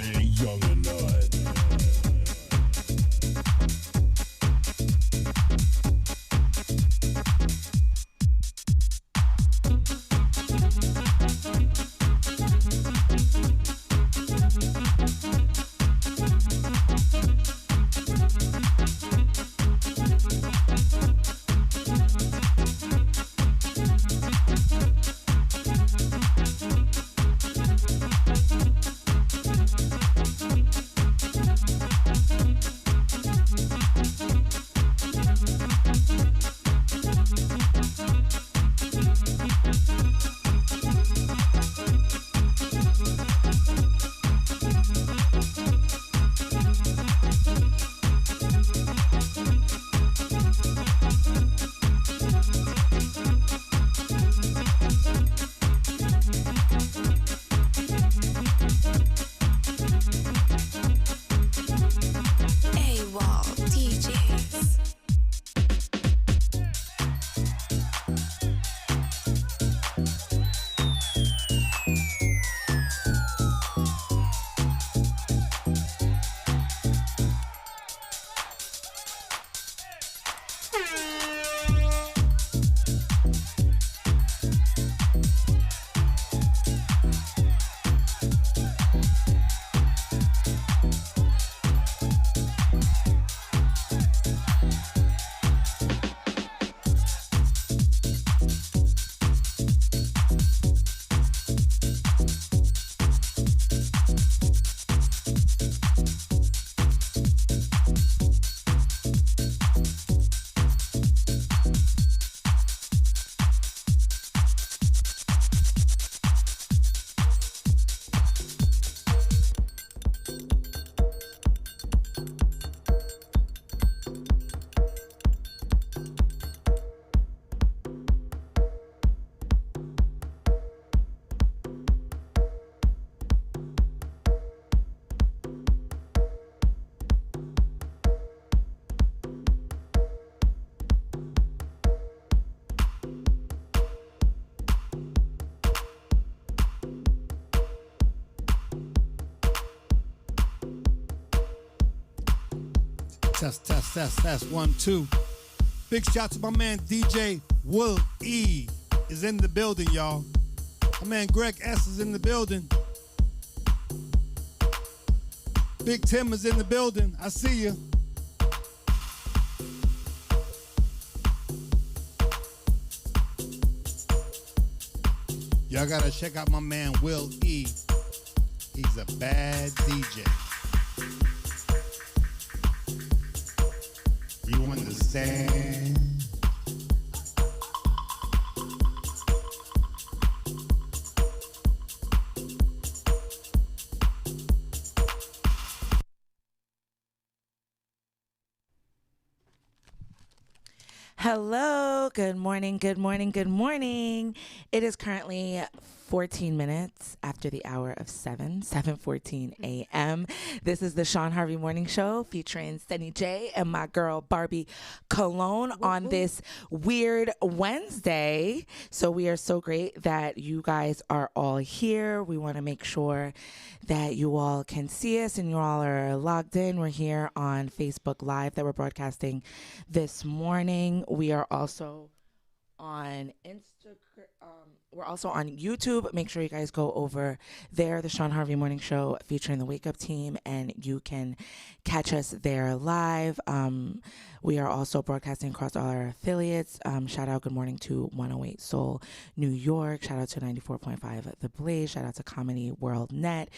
Young and Nut. Test, 1, 2. Big shout to my man DJ Will E is in the building, y'all. My man Greg S is in the building. Big Tim is in the building. I see you. Y'all gotta check out my man Will E. He's a bad DJ. You understand? Hello, good morning. It is currently 14 minutes after the hour of 7:14 a.m. This is the Shawn Harvey Morning Show featuring Senny J and my girl Barbi Cologne on this weird Wednesday. So we are so great that you guys are all here. We want to make sure that you all can see us and you all are logged in. We're here on Facebook Live that we're broadcasting this morning. We are also on Instagram. We're also on YouTube. Make sure you guys go over there, the Shawn Harvey Morning Show featuring the Wake Up Team, and you can catch us there live. We are also broadcasting across all our affiliates. Shout out, good morning to 108 Soul New York. Shout out to 94.5 The Blaze. Shout out to Comedy World Net.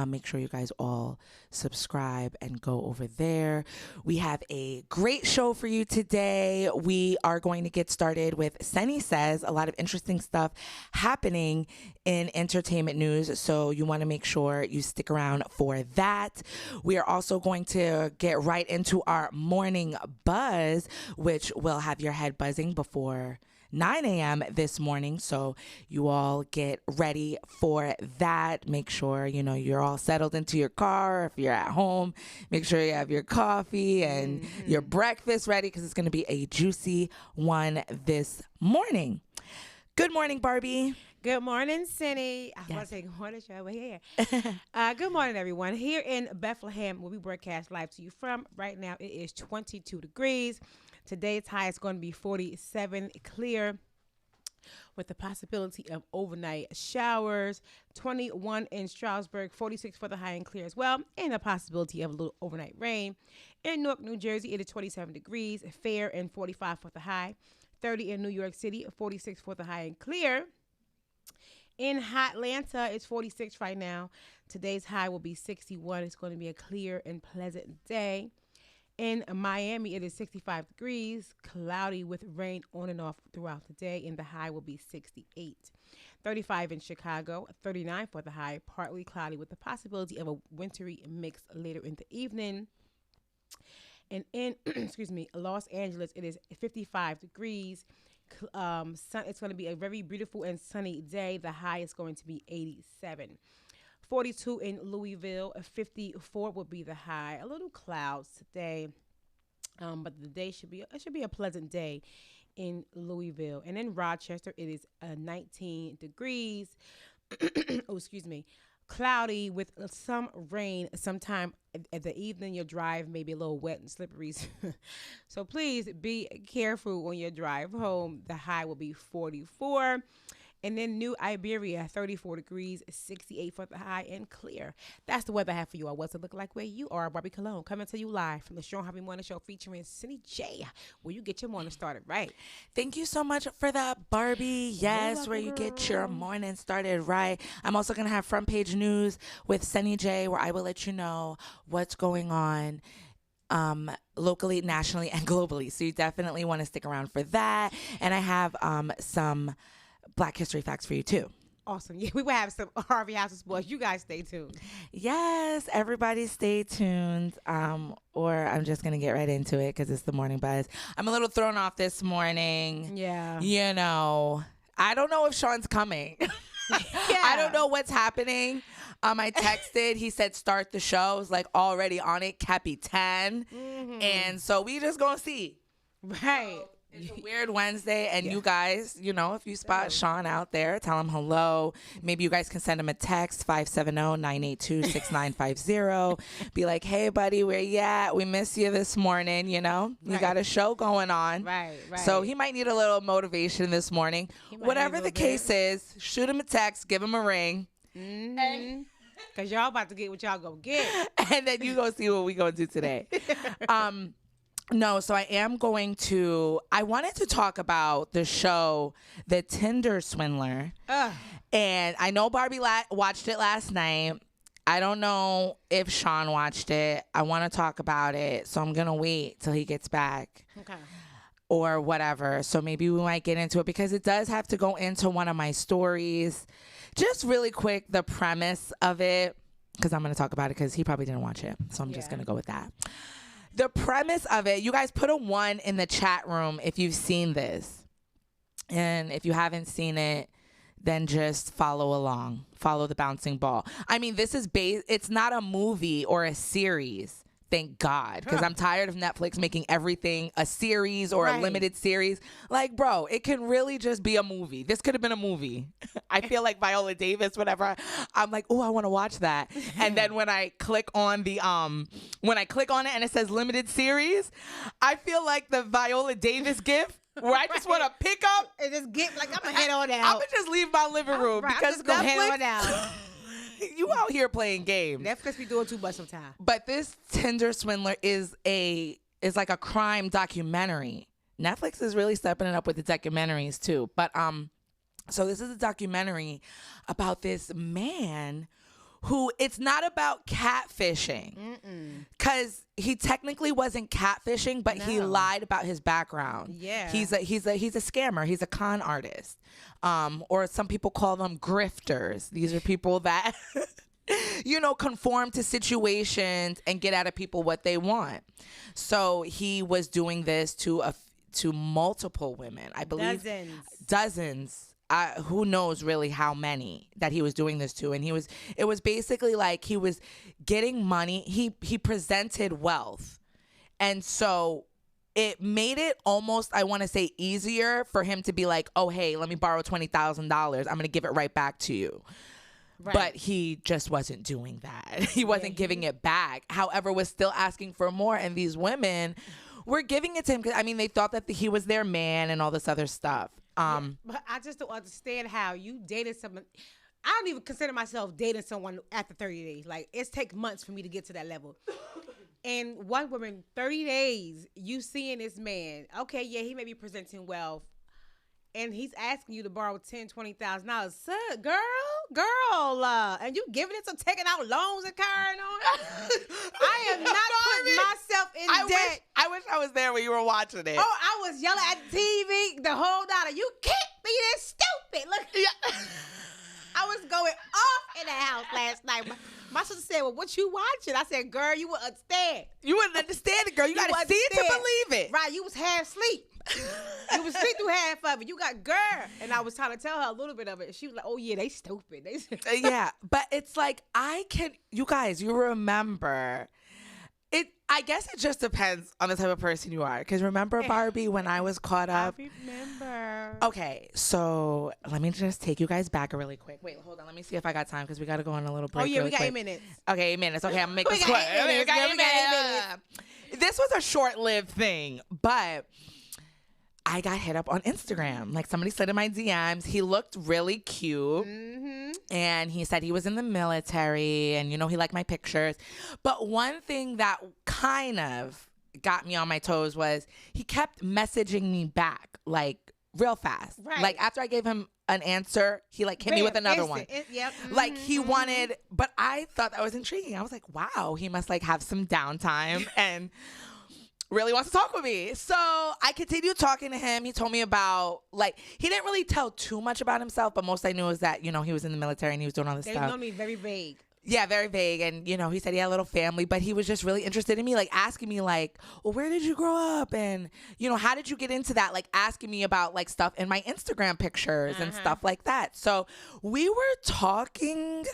Make sure you guys all subscribe and go over there. We have a great show for you today. We are going to get started with Senny Says, a lot of interesting stuff happening in entertainment news, so you want to make sure you stick around for that. We are also going to get right into our morning buzz, which will have your head buzzing before 9 a.m. this morning, so you all get ready for that. Make sure you're all settled into your car. If you're at home, make sure you have your coffee and your breakfast ready, because it's going to be a juicy one this morning. Good morning, Barbi. Good morning, Senny. I was about to say good morning, show over here. Good morning, everyone. Here in Bethlehem, where we broadcast live to you from right now, it is 22 degrees. Today's high is going to be 47, clear, with the possibility of overnight showers. 21 in Stroudsburg, 46 for the high and clear as well, and the possibility of a little overnight rain. In Newark, New Jersey, it is 27 degrees, fair, and 45 for the high. 30 in New York City, 46 for the high and clear. In Atlanta, it's 46 right now. Today's high will be 61. It's going to be a clear and pleasant day. In Miami, it is 65 degrees, cloudy with rain on and off throughout the day, and the high will be 68. 35 in Chicago, 39 for the high, partly cloudy with the possibility of a wintry mix later in the evening. And in, Los Angeles, it is 55 degrees. It's going to be a very beautiful and sunny day. The high is going to be 87. 42 in Louisville, 54 will be the high. A little clouds today, but the day should be a pleasant day in Louisville. And in Rochester, it is 19 degrees. Cloudy with some rain sometime at the evening. Your drive may be a little wet and slippery. So please be careful on your drive home. The high will be 44. And then New Iberia, 34 degrees, 68 for the high and clear. That's the weather I have for you all. What's it look like where you are? Barbi Cologne coming to you live from the Shawn Harvey Morning Show featuring Senny J, where you get your morning started right. Thank you so much for that, Barbie. Yes, where you get your morning started right. I'm also going to have front page news with Senny J, where I will let you know what's going on locally, nationally, and globally. So you definitely want to stick around for that. And I have some Black History facts for you too. Awesome. Yeah, we will have some Harvey House of Sports. You guys stay tuned. Yes, everybody stay tuned. Or I'm just going to get right into it because it's the morning buzz. I'm a little thrown off this morning. Yeah. You know, I don't know if Shawn's coming. Yeah. I don't know what's happening. I texted. He said start the show. I was like already on it. Cappy 10. Mm-hmm. And so we just going to see. Right. It's a weird Wednesday, and you guys, you know, if you spot Shawn out there, tell him hello. Maybe you guys can send him a text, 570-982-6950. Be like, hey, buddy, where you at? We miss you this morning, you know? You got a show going on. Right. So he might need a little motivation this morning. Whatever the case is, shoot him a text, give him a ring. Mm-hmm. Because y'all about to get what y'all gonna get. And then you go see what we gonna do today. No, so I wanted to talk about the show, The Tinder Swindler. And I know Barbie watched it last night. I don't know if Shawn watched it. I want to talk about it, so I'm going to wait till he gets back. Okay. Or whatever. So maybe we might get into it because it does have to go into one of my stories. Just really quick, the premise of it, because I'm going to talk about it because he probably didn't watch it. So I'm just going to go with that. The premise of it, you guys put a 1 in the chat room if you've seen this. And if you haven't seen it, then just follow along. Follow the bouncing ball. I mean, this is it's not a movie or a series. Thank God. Because I'm tired of Netflix making everything a series or a limited series. Like, bro, it can really just be a movie. This could have been a movie. I feel like Viola Davis, whatever. I'm like, oh, I want to watch that. And then when I click on it and it says limited series, I feel like the Viola Davis gif where I just want to pick up and just get, like, I'm going to head on out. I'm going to just leave my living room because Netflix, head on out. You out here playing games. Netflix be doing too much sometimes. But this Tinder Swindler is like a crime documentary. Netflix is really stepping it up with the documentaries too. But so this is a documentary about this man who, it's not about catfishing, because he technically wasn't catfishing, but he lied about his background. Yeah, he's a scammer. He's a con artist, or some people call them grifters. These are people that conform to situations and get out of people what they want. So he was doing this to multiple women, I believe, dozens. Who knows really how many that he was doing this to. And it was basically like he was getting money. He presented wealth. And so it made it almost, I want to say, easier for him to be like, oh, hey, let me borrow $20,000. I'm going to give it right back to you. Right. But he just wasn't doing that. He wasn't giving it back. However, was still asking for more. And these women were giving it to him. I mean, they thought that he was their man and all this other stuff. But I just don't understand how you dated someone. I don't even consider myself dating someone after 30 days. Like, it takes months for me to get to that level. And one woman, 30 days, you seeing this man. Okay, yeah, he may be presenting wealth. And he's asking you to borrow $10,000, $20,000. Sir, girl, and you giving it to taking out loans and carrying on. I am not putting myself in debt. I wish I was there when you were watching it. Oh, I was yelling at the TV the whole night. You can't be this stupid. Look, I was going off in the house last night. My sister said, well, what you watching? I said, girl, you wouldn't understand. You wouldn't understand it, girl. You got to see it to believe it. Right, you was half asleep. You was asleep through half of it. You got girl. And I was trying to tell her a little bit of it. She was like, oh, yeah, they stupid. Yeah, but it's like, you guys, you remember. I guess it just depends on the type of person you are. Because remember, Barbie, when I was caught up? I remember. Okay, so let me just take you guys back really quick. Wait, hold on. Let me see if I got time because we got to go on a little break. Oh, yeah, we got quick. 8 minutes. Okay, 8 minutes. Okay, I'm going to make this quick. We got 8 minutes. This was a short-lived thing, but I got hit up on Instagram. Like, somebody slid in my DMs. He looked really cute. Mm-hmm. And he said he was in the military and, he liked my pictures. But one thing that kind of got me on my toes was he kept messaging me back, like, real fast. Right. Like, after I gave him an answer, he, like, hit me with another one. Yep. Mm-hmm. Like, he wanted, but I thought that was intriguing. I was like, wow, he must, like, have some downtime and really wants to talk with me. So I continued talking to him. He told me about, like, he didn't really tell too much about himself, but most I knew is that, he was in the military and he was doing all this stuff. They know me very vague. Yeah, very vague. And, he said he had a little family, but he was just really interested in me, like, asking me, like, well, where did you grow up? And, how did you get into that? Like, asking me about, like, stuff in my Instagram pictures and stuff like that. So we were talking,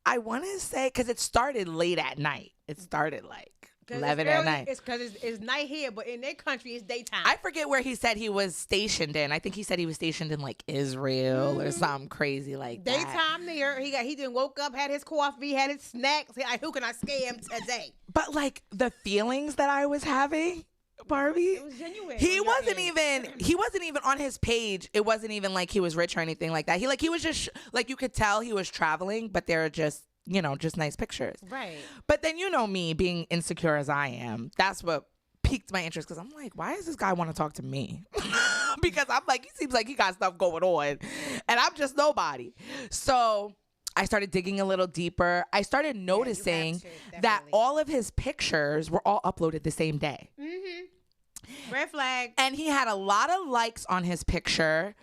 I want to say, because it started late at night. It started, like, 11 at night. It's because it's night here, but in their country, it's daytime. I forget where he said he was stationed in. I think he said he was stationed in, like, Israel or something crazy like that. Daytime there. He didn't woke up, had his coffee, had his snacks. Like, who can I scam today? But, like, the feelings that I was having, Barbie, it was genuine. He wasn't even on his page. It wasn't even like he was rich or anything like that. He was just, like, you could tell he was traveling, but they're just, just nice pictures. Right. But then, me being insecure as I am, that's what piqued my interest because I'm like, why does this guy want to talk to me? Because I'm like, he seems like he got stuff going on and I'm just nobody. So I started digging a little deeper. I started noticing that all of his pictures were all uploaded the same day. Mm-hmm. Red flag. And he had a lot of likes on his picture,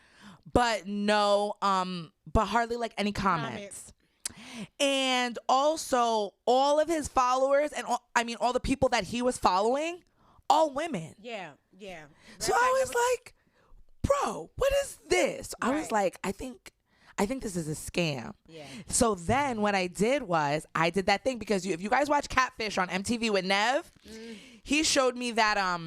but but hardly like any comments. And also all of his followers and all the people that he was following, all women. Yeah. So I was like, bro, what is this? I was like, I think this is a scam. Yeah. So then what I did was I did that thing because if you guys watch Catfish on MTV with Nev, he showed me that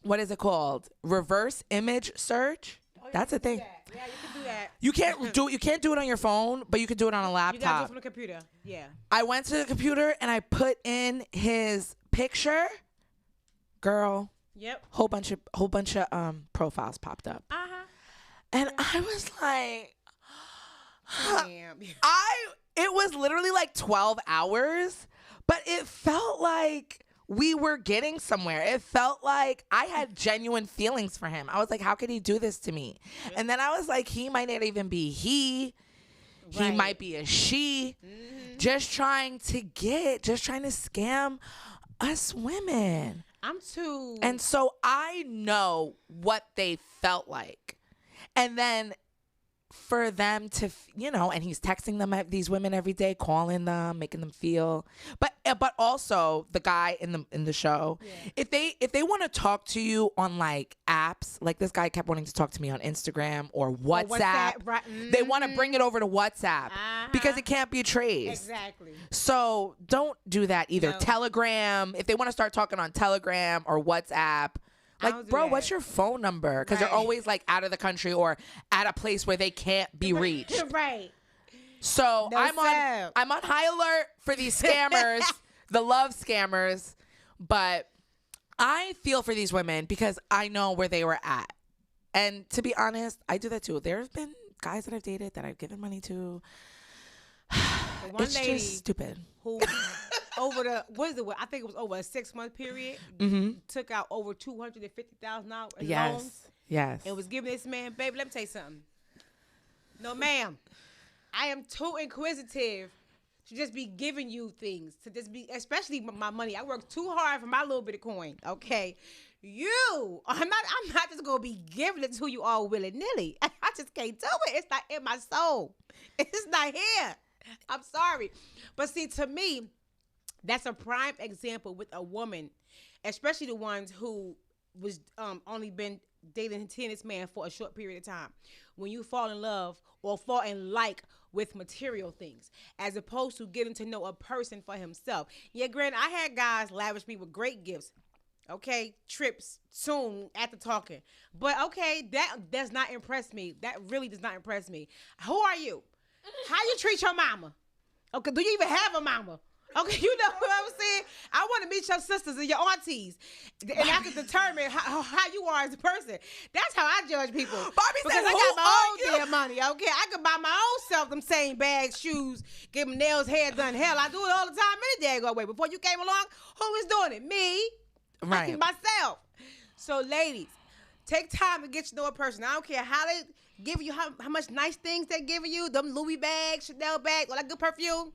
what is it called? Reverse image search. Oh, that's a thing. Yeah, you can do that. You can't do it on your phone, but you can do it on a laptop. You gotta do it from the computer. Yeah. I went to the computer and I put in his picture. Girl. Yep. Whole bunch of profiles popped up. And I was like, damn. It was literally like 12 hours, but it felt like we were getting somewhere. It felt like I had genuine feelings for him. I was like, how could he do this to me? And then I was like, he might not even be he. He might be a she. Mm-hmm. Just trying to scam us women. I'm too. And so I know what they felt like. And then for them to, and he's texting them, these women every day, calling them, making them feel, but also the guy in the show, if they want to talk to you on like apps, like this guy kept wanting to talk to me on Instagram or WhatsApp, right. Mm-hmm. They want to bring it over to WhatsApp because it can't be traced. Exactly. So don't do that either. No. Telegram, if they want to start talking on Telegram or WhatsApp, Like, bro, what's your phone number? Because they're always like out of the country or at a place where they can't be reached. Right. So No, I'm on high alert for these scammers, the love scammers. But I feel for these women because I know where they were at. And to be honest, I do that too. There's been guys that I've dated that I've given money to. One it's lady just stupid. Who I think it was over a 6-month period, took out over $250,000 in loans. Yes. And was giving this man, baby, let me tell you something. No, ma'am. I am too inquisitive to just be giving you things, to just be, especially my money. I work too hard for my little bit of coin, okay? I'm not just going to be giving it to you all willy-nilly. I just can't do it. It's not in my soul. It's not here. I'm sorry. But see, to me, that's a prime example with a woman, especially the ones who was only been dating this man for a short period of time. When you fall in love or fall in like with material things, as opposed to getting to know a person for himself. Yeah, granted, I had guys lavish me with great gifts. Okay, trips soon after talking. But okay, that does not impress me. That really does not impress me. Who are you? How you treat your mama? Okay, do you even have a mama? Okay, you know what I'm saying? I want to meet your sisters and your aunties, and I can determine how you are as a person. That's how I judge people. Barbie because said, I got my own damn money. Okay, I can buy my own self them same bags, shoes, get my nails, hair done. Hell, I do it all the time any day way. Before you came along, who was doing it? Me. Right. Myself. So, ladies, take time to get to know a person. I don't care how they give you, how much nice things they giving you, them Louis bags, Chanel bags, all that good perfume.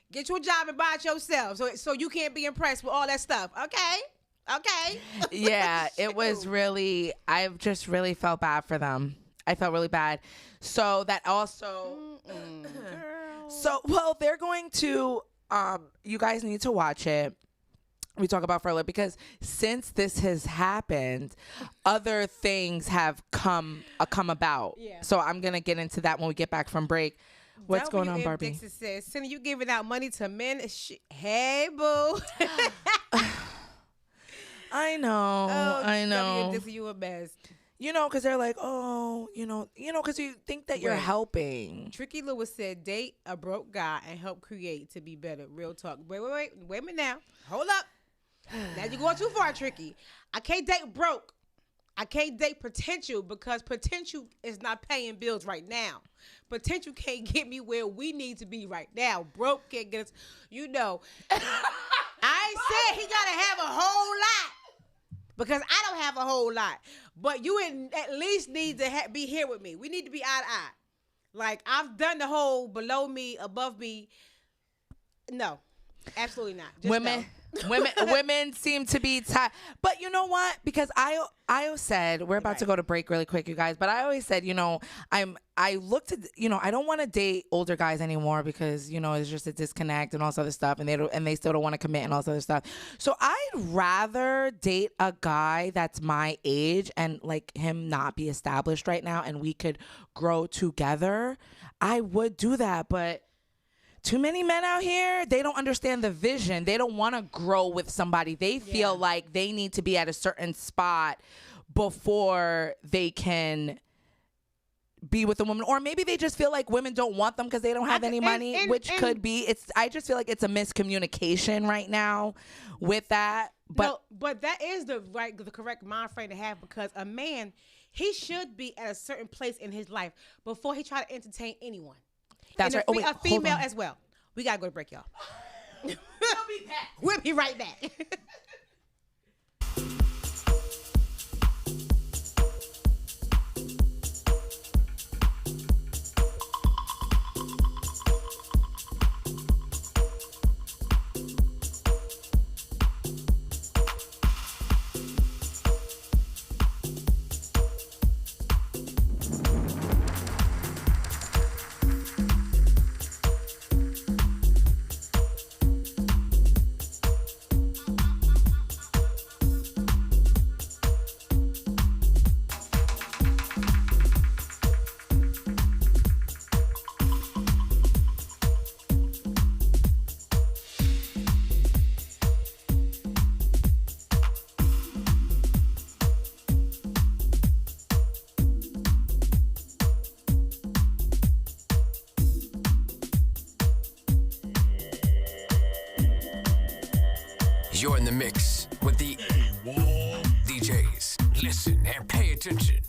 Get you a job and buy it yourself, so you can't be impressed with all that stuff. Okay. Yeah, it was really. I just really felt bad for them. I felt really bad. So that also. So they're going to. You guys need to watch it. We talk about for a little because since this has happened, other things have come about. Yeah. So I'm gonna get into that when we get back from break. What's going on, Barbie? Dixon says, Senny, you giving out money to men? Hey, boo. I know. I know. Dixon, you a best. You know, because they're like, because you think that you're helping. Tricky Lewis said, date a broke guy and help create to be better. Real talk. Wait a minute now. Hold up. Now you're going too far, Tricky. I can't date broke. I can't date potential because potential is not paying bills right now. Potential can't get me where we need to be right now. Broke can't get us. You know, I ain't said he got to have a whole lot because I don't have a whole lot. But you at least need to be here with me. We need to be eye to eye. Like, I've done the whole below me, above me. No, absolutely not. Just women. No. Women seem to be tired. But you know what? Because I said, we're about to go to break really quick, you guys. But I always said, I looked at, I don't want to date older guys anymore because, it's just a disconnect and all this other stuff. And they still don't want to commit and all this other stuff. So I'd rather date a guy that's my age and like him not be established right now and we could grow together. I would do that. But too many men out here, they don't understand the vision. They don't want to grow with somebody. They feel like they need to be at a certain spot before they can be with a woman. Or maybe they just feel like women don't want them because they don't have any money, which could be. I just feel like it's a miscommunication right now with that. But that is the correct mind frame to have because a man, he should be at a certain place in his life before he try to entertain anyone. That's right. A female as well. We got to go to break, y'all. We'll be back. We'll be right back. You're in the mix with the DJs. Listen and pay attention.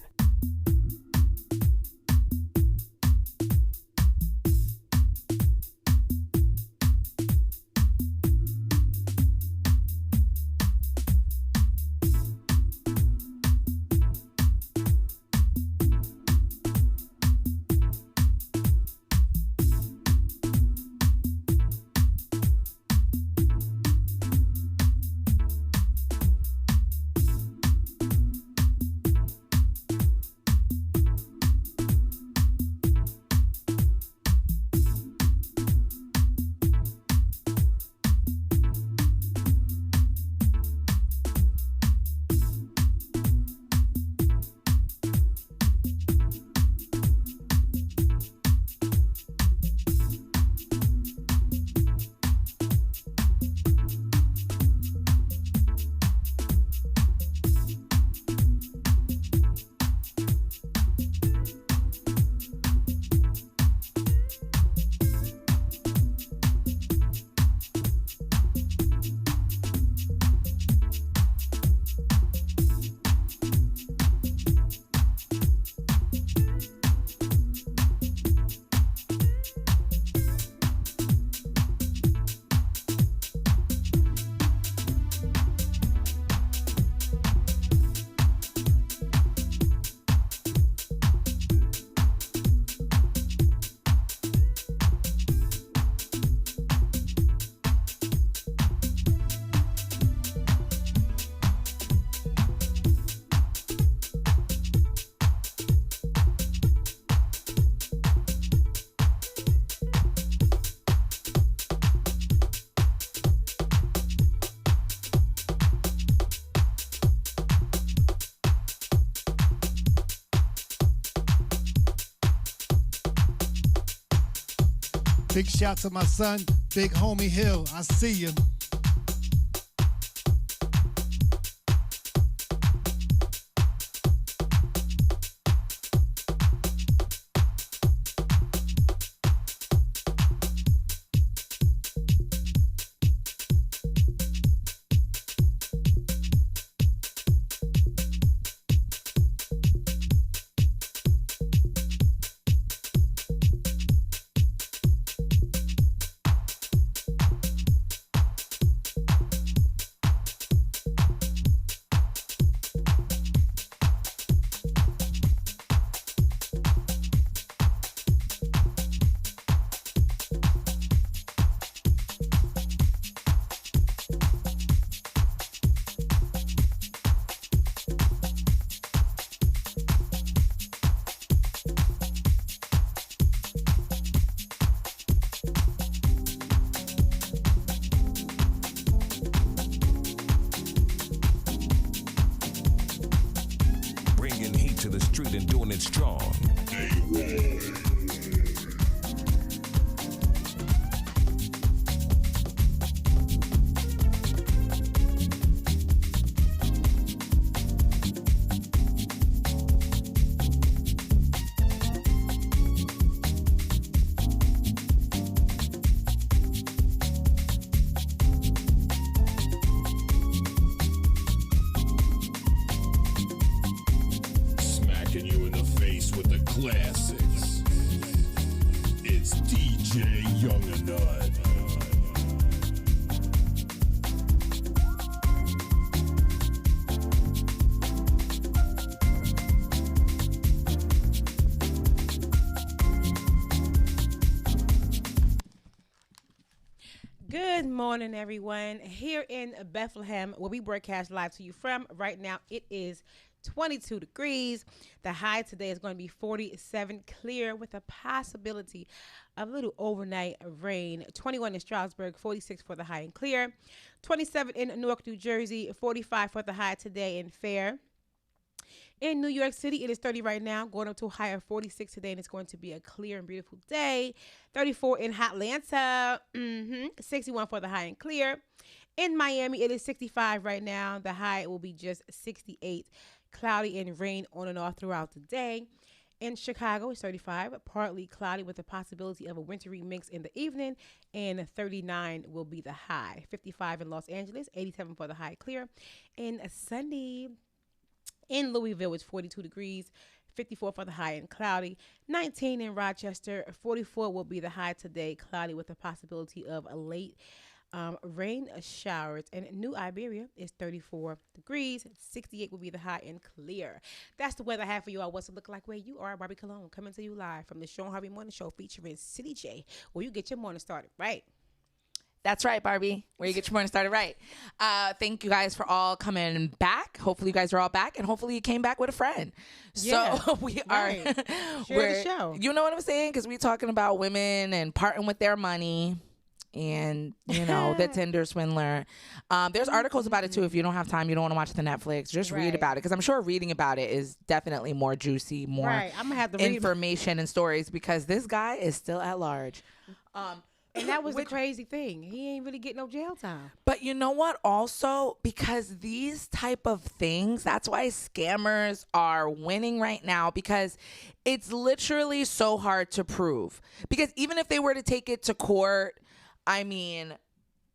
Big shout to my son, Big Homie Hill. I see you. To the street and doing it strong. Classics. It's DJ Young and Nut. Good morning, everyone. Here in Bethlehem, where we broadcast live to you from right now, it is 22 degrees. The high today is going to be 47, clear with a possibility of a little overnight rain. 21 in Stroudsburg, 46 for the high and clear. 27 in Newark, New Jersey, 45 for the high today and fair. In New York City, it is 30 right now, going up to a high of 46 today, and it's going to be a clear and beautiful day. 34 in Atlanta, 61 for the high and clear. In Miami, it is 65 right now. The high will be just 68. Cloudy and rain on and off throughout the day. In Chicago, it's 35, partly cloudy with the possibility of a wintry mix in the evening, and 39 will be the high. 55 in Los Angeles, 87 for the high clear. In Sunday, in Louisville, it's 42 degrees, 54 for the high and cloudy. 19 in Rochester, 44 will be the high today, cloudy with the possibility of a late rain showers. And New Iberia is 34 degrees. 68 will be the high and clear. That's the weather I have for you all. What's it look like where you are? Barbi Cologne coming to you live from the Shawn Harvey Morning Show featuring City J, where you get your morning started right. That's right, Barbie, where you get your morning started right. Thank you guys for all coming back. Hopefully you guys are all back, and hopefully you came back with a friend. Yeah, so we are Share the show. You know what I'm saying? Because we're talking about women and parting with their money. And, you know, the Tinder swindler. There's articles about it, too. If you don't have time, you don't want to watch the Netflix, just read about it. Because I'm sure reading about it is definitely more juicy, more I'm gonna have to read information and stories, because this guy is still at large. And that was the crazy thing. He ain't really getting no jail time. But you know what? Also, because these type of things, that's why scammers are winning right now, because it's literally so hard to prove. Because even if they were to take it to court, I mean,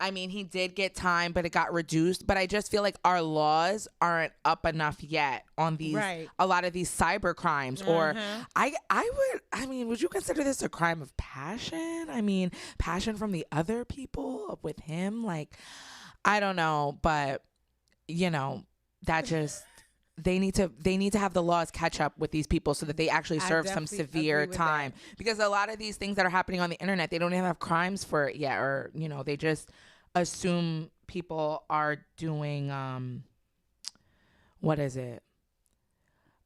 he did get time, but it got reduced. But I just feel like our laws aren't up enough yet on these, a lot of these cyber crimes. Or would you consider this a crime of passion? I mean, passion from the other people with him? Like, I don't know, but you know, that just they need to have the laws catch up with these people so that they actually serve some severe time. Because a lot of these things that are happening on the internet, they don't even have crimes for it yet, or you know, they just assume people are doing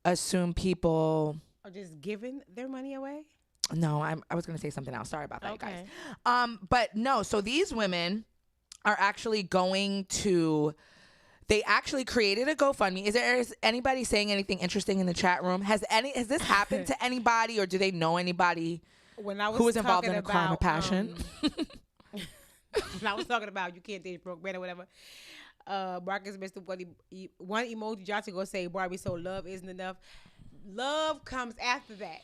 assume people are just giving their money away. No, I was gonna say something else. Sorry about that, you guys. But no, so these women are actually going to. They actually created a GoFundMe. Is anybody saying anything interesting in the chat room? Has this happened to anybody, or do they know anybody who was involved in a crime of passion? When I was talking about you can't date a broke man or whatever, Marcus Mr. One emoji Johnson gonna say, Barbie, so love isn't enough. Love comes after that.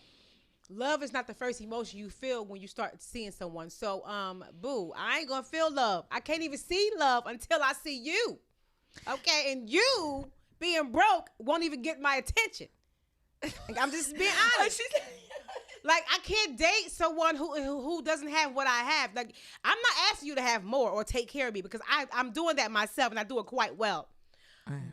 Love is not the first emotion you feel when you start seeing someone. So, boo, I ain't gonna feel love. I can't even see love until I see you. Okay, and you being broke won't even get my attention. Like, I'm just being honest. Like, I can't date someone who doesn't have what I have. Like, I'm not asking you to have more or take care of me, because I'm doing that myself, and I do it quite well.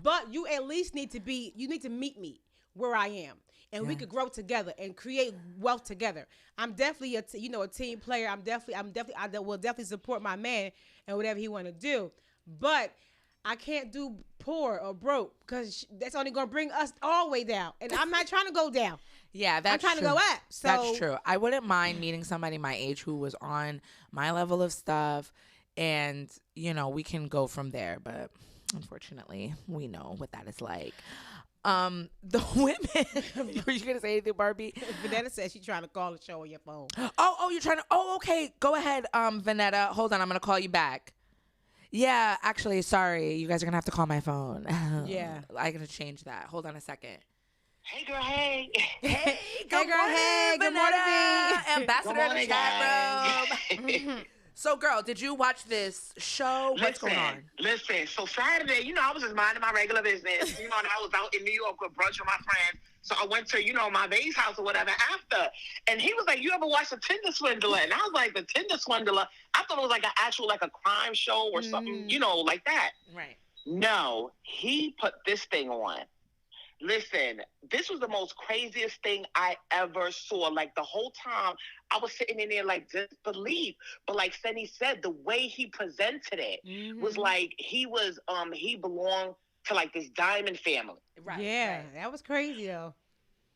But you at least need to meet me where I am, and we could grow together and create wealth together. I'm definitely a team player. I will definitely support my man and whatever he want to do. But I can't do poor or broke, because that's only going to bring us all the way down. And I'm not trying to go down. Yeah, that's I'm trying to go up. So that's true. I wouldn't mind meeting somebody my age who was on my level of stuff, and, you know, we can go from there. But unfortunately, we know what that is like. The women. Were you going to say anything, Barbie? Vanetta says she's trying to call the show on your phone. Oh, you're trying to. Oh, okay. Go ahead, Vanetta. Hold on. I'm going to call you back. Yeah, actually, sorry. You guys are going to have to call my phone. Yeah. I'm going to change that. Hold on a second. Hey, girl, hey. Hey, good morning. Ambassador in the chat room. So, girl, did you watch this show? What's going on? Listen, so Saturday, you know, I was just minding my regular business. You know, and I was out in New York with brunch with my friends. So I went to, you know, my bae's house or whatever after. And he was like, you ever watch The Tinder Swindler? And I was like, The Tinder Swindler? I thought it was like an actual, like a crime show or something, you know, like that. Right. No, he put this thing on. Listen, this was the most craziest thing I ever saw. Like, the whole time I was sitting in there like disbelief. But like Senny said, the way he presented it was like he belonged to like this diamond family. Right. Yeah, that was crazy though.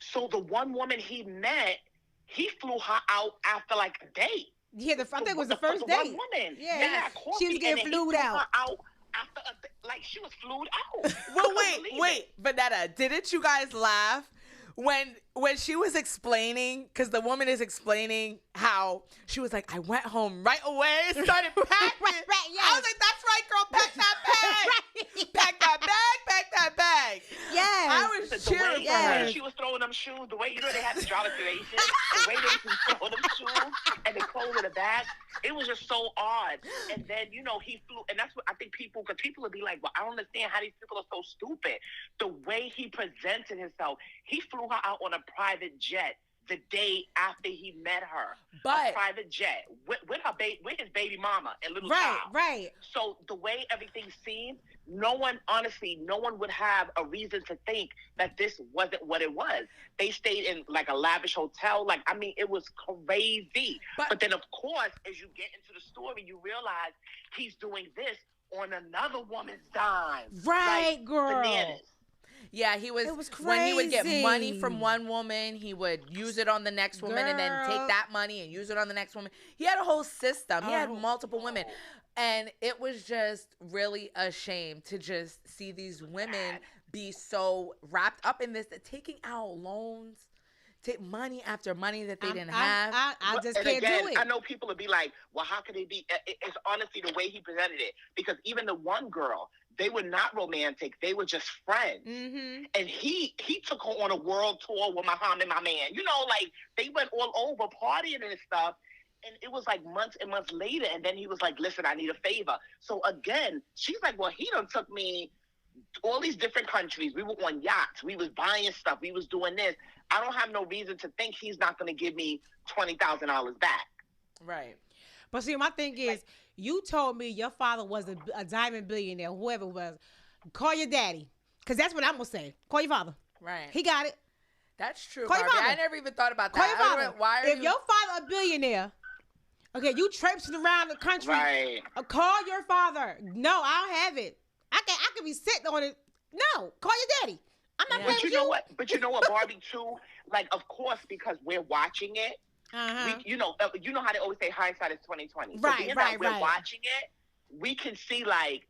So the one woman he met, he flew her out after like a date. Yeah, I think it was the first date. One woman. Yeah, she was getting flued out. After like she was flued out. Well, wait, Vanetta, didn't you guys laugh when she was explaining? Because the woman is explaining how she was like, I went home right away and started packing. Right, yes. I was like, that's right, girl, pack that bag. Pack that bag, pack that bag. Yes. I was cheering for her. She was throwing them shoes, the way, you know, they had the dramatization, the way they used to throw them shoes and the clothes in the bag, it was just so odd. And then, you know, he flew, and that's what I think because people would be like, well, I don't understand how these people are so stupid. The way he presented himself, he flew her out on a private jet the day after he met her. But a private jet with his baby mama and little Right, child. right. So the way everything seemed, no one would have a reason to think that this wasn't what it was. They stayed in like a lavish hotel. Like, I mean, it was crazy. But then, of course, as you get into the story, you realize he's doing this on another woman's dime. Right, like, girl. Bananas. yeah, he was, It was when he would get money crazy. from one woman, he would use it on the next woman and then take Girl. that money and use it on the next woman. He had a whole system. He had multiple women. And it was just really a shame to just see these women be so wrapped up in this, taking out loans, take money after money that they didn't have. I just And can't again, do it. I know people would be like, well, how could they be? It's honestly the way he presented it. Because even the one girl, they were not romantic. They were just friends. Mm-hmm. And he took her on a world tour with Muhammad, my man. You know, like, they went all over partying and stuff. And it was like months and months later. And then he was like, listen, I need a favor. So again, she's like, well, he done took me all these different countries. We were on yachts. We was buying stuff. We was doing this. I don't have no reason to think he's not going to give me $20,000 back. Right. But see, my thing is, you told me your father was a diamond billionaire, whoever it was. Call your daddy. Because that's what I'm going to say. Call your father. Right. He got it. That's true, Call your Barbie. father. I never even thought about Call that. your I father. don't know, why are If you... your father a billionaire, okay, you traipsing around the country. Right. Call your father. No, I don't have it. I can be sitting on it. No, call your daddy. I'm not playing But with you know what? But you know what, Barbie, too? Like, of course, because we're watching it. Uh-huh. You know how they always say hindsight is 20/20. Right, so being right, that we're right. watching it, we can see like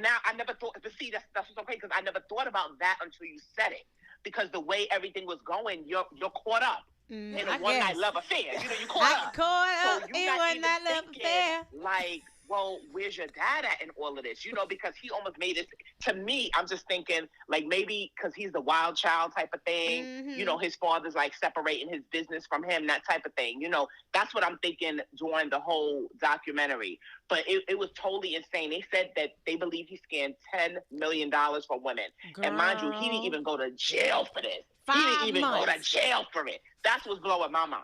now. I never thought to see that's okay because I never thought about that until you said it. Because the way everything was going, you're caught up in a I one night guess. love affair. You know, you caught I up. caught up So in you're not one even night love thinking, affair. like, well, where's your dad at in all of this? You know, because he almost made it. To me, I'm just thinking, like, maybe because he's the wild child type of thing. Mhm. You know, his father's, like, separating his business from him, that type of thing. You know, that's what I'm thinking during the whole documentary. But it was totally insane. They said that they believe he scammed $10 million for women. And mind you, he didn't even go to jail for this. He 5 didn't even go to months. jail for it. That's what's blowing my mind.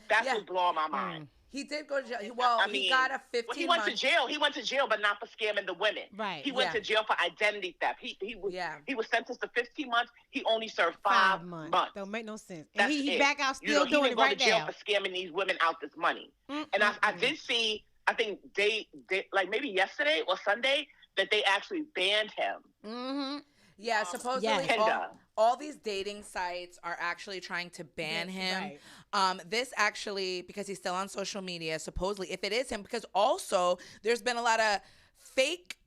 That's Yeah. what's blowing my mind. He did go to jail. He mean, got a 15 Well, he went month. to jail. He went to jail, but not for scamming the women. Right. He went Yeah. to jail for identity theft. He was sentenced to 15 months. He only served 5 months. Don't make no sense. That's And he it. back out You still know, doing he it didn't go right to jail now. for scamming these women out this money. And I did see, I think they like maybe yesterday or Sunday that they actually banned him. Mm-hmm. Yeah, supposedly Tinder. all these dating sites are actually trying to ban him. Right. This actually, because he's still on social media, supposedly, if it is him, because also there's been a lot of fake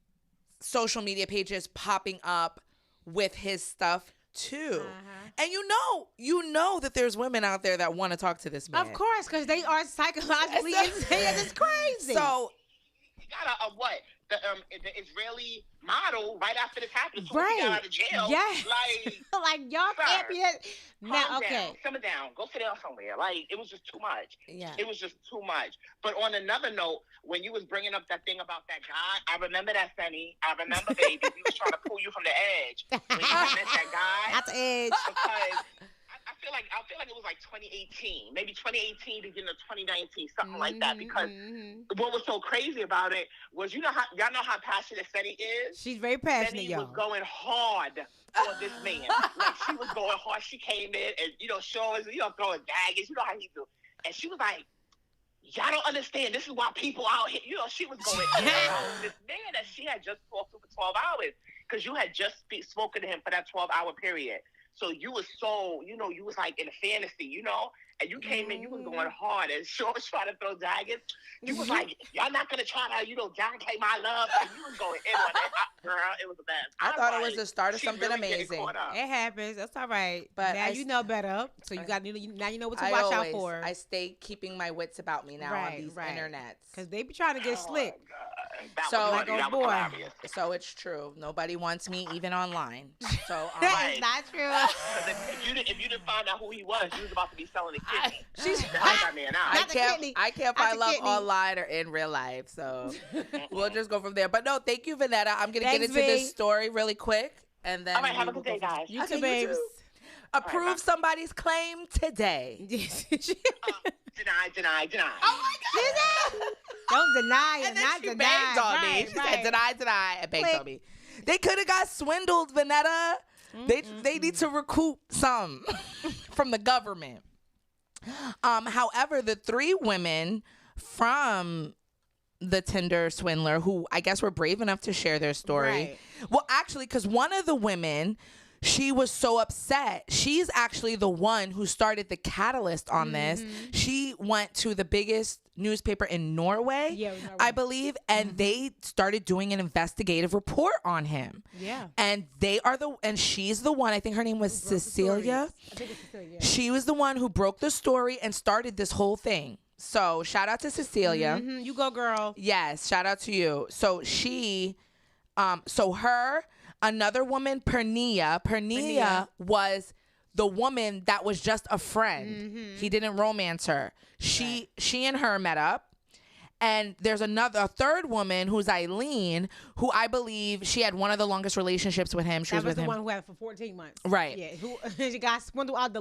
social media pages popping up with his stuff too. And you know that there's women out there that want to talk to this man. Of course, because they are psychologically insane. It's crazy. So He got a what? The Israeli model right after this happened. So Right. he got out of jail. Yes. Like, like y'all can't be that. Now, calm okay. down, simmer down, go sit down somewhere. Like, it was just too much. Yeah. It was just too much. But on another note, when you was bringing up that thing about that guy, I remember that, Senny. I remember, baby. He was trying to pull you from the edge when you met that guy. That's the edge. Because I feel like it was like 2018, maybe 2018 beginning of 2019, something like that. Because what was so crazy about it was, y'all know how passionate Senny is. She's very passionate, Senny y'all. was going hard for this man. Like, she was going hard. She came in and, showing, throwing daggers. You know how he do. And she was like, y'all don't understand. This is why people out here, she was going in on this man that she had just talked to for 12 hours. Because you had just spoken to him for that 12-hour period. So you was so, you was like in a fantasy, and you came in, you was going hard, and Shawn was trying to throw daggers. You was like, y'all not going to try to, downplay my love. And you was going in on that. girl. It was a mess. I thought it was the start of something amazing. It happens. That's all right. But now you know better. So you got now you know what to watch out for. I stay keeping my wits about me now on these internets. Because they be trying to get slick. So it's true. Nobody wants me even online. So that is not true. If you didn't find out who he was, you was about to be selling the kidney. I can't find love online or in real life. So we'll just go from there. But no, thank you, Vanetta. I'm gonna get into this story really quick, and then all right, have a good day, guys. You too, babes. Approve somebody's claim today. Deny. Oh my God. Don't deny and it. Not she deny. banged on me. She said deny, and banged on me. They could have got swindled, Vanetta. They need to recoup some from the government. However, the 3 women from the Tinder swindler, who I guess were brave enough to share their story. Right. Well, actually, because one of the women, she was so upset. She's actually the one who started the catalyst on this. She went to the biggest newspaper in Norway, I believe, and they started doing an investigative report on him. Yeah. And she's the one, I think her name was Cecilia. I think it's Cecilia. She was the one who broke the story and started this whole thing. So shout out to Cecilia. You go, girl. Yes, shout out to you. So she, another woman, Pernilla was the woman that was just a friend. He didn't romance her. She and her met up. And there's a third woman who's Eileen, who I believe she had one of the longest relationships with him. She was with him. The one who had it for 14 months. Right. Yeah. Who she got swindled out the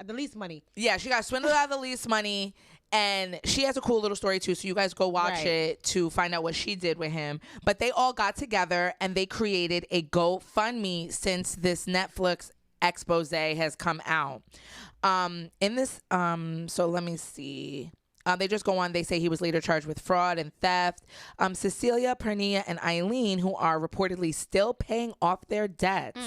least money. Yeah, she got swindled out of the least money. And she has a cool little story too. So you guys go watch it to find out what she did with him. But they all got together and they created a GoFundMe since this Netflix expose has come out. In this, so let me see. They just go on. They say he was later charged with fraud and theft. Cecilia, Pernilla, and Eileen, who are reportedly still paying off their debts,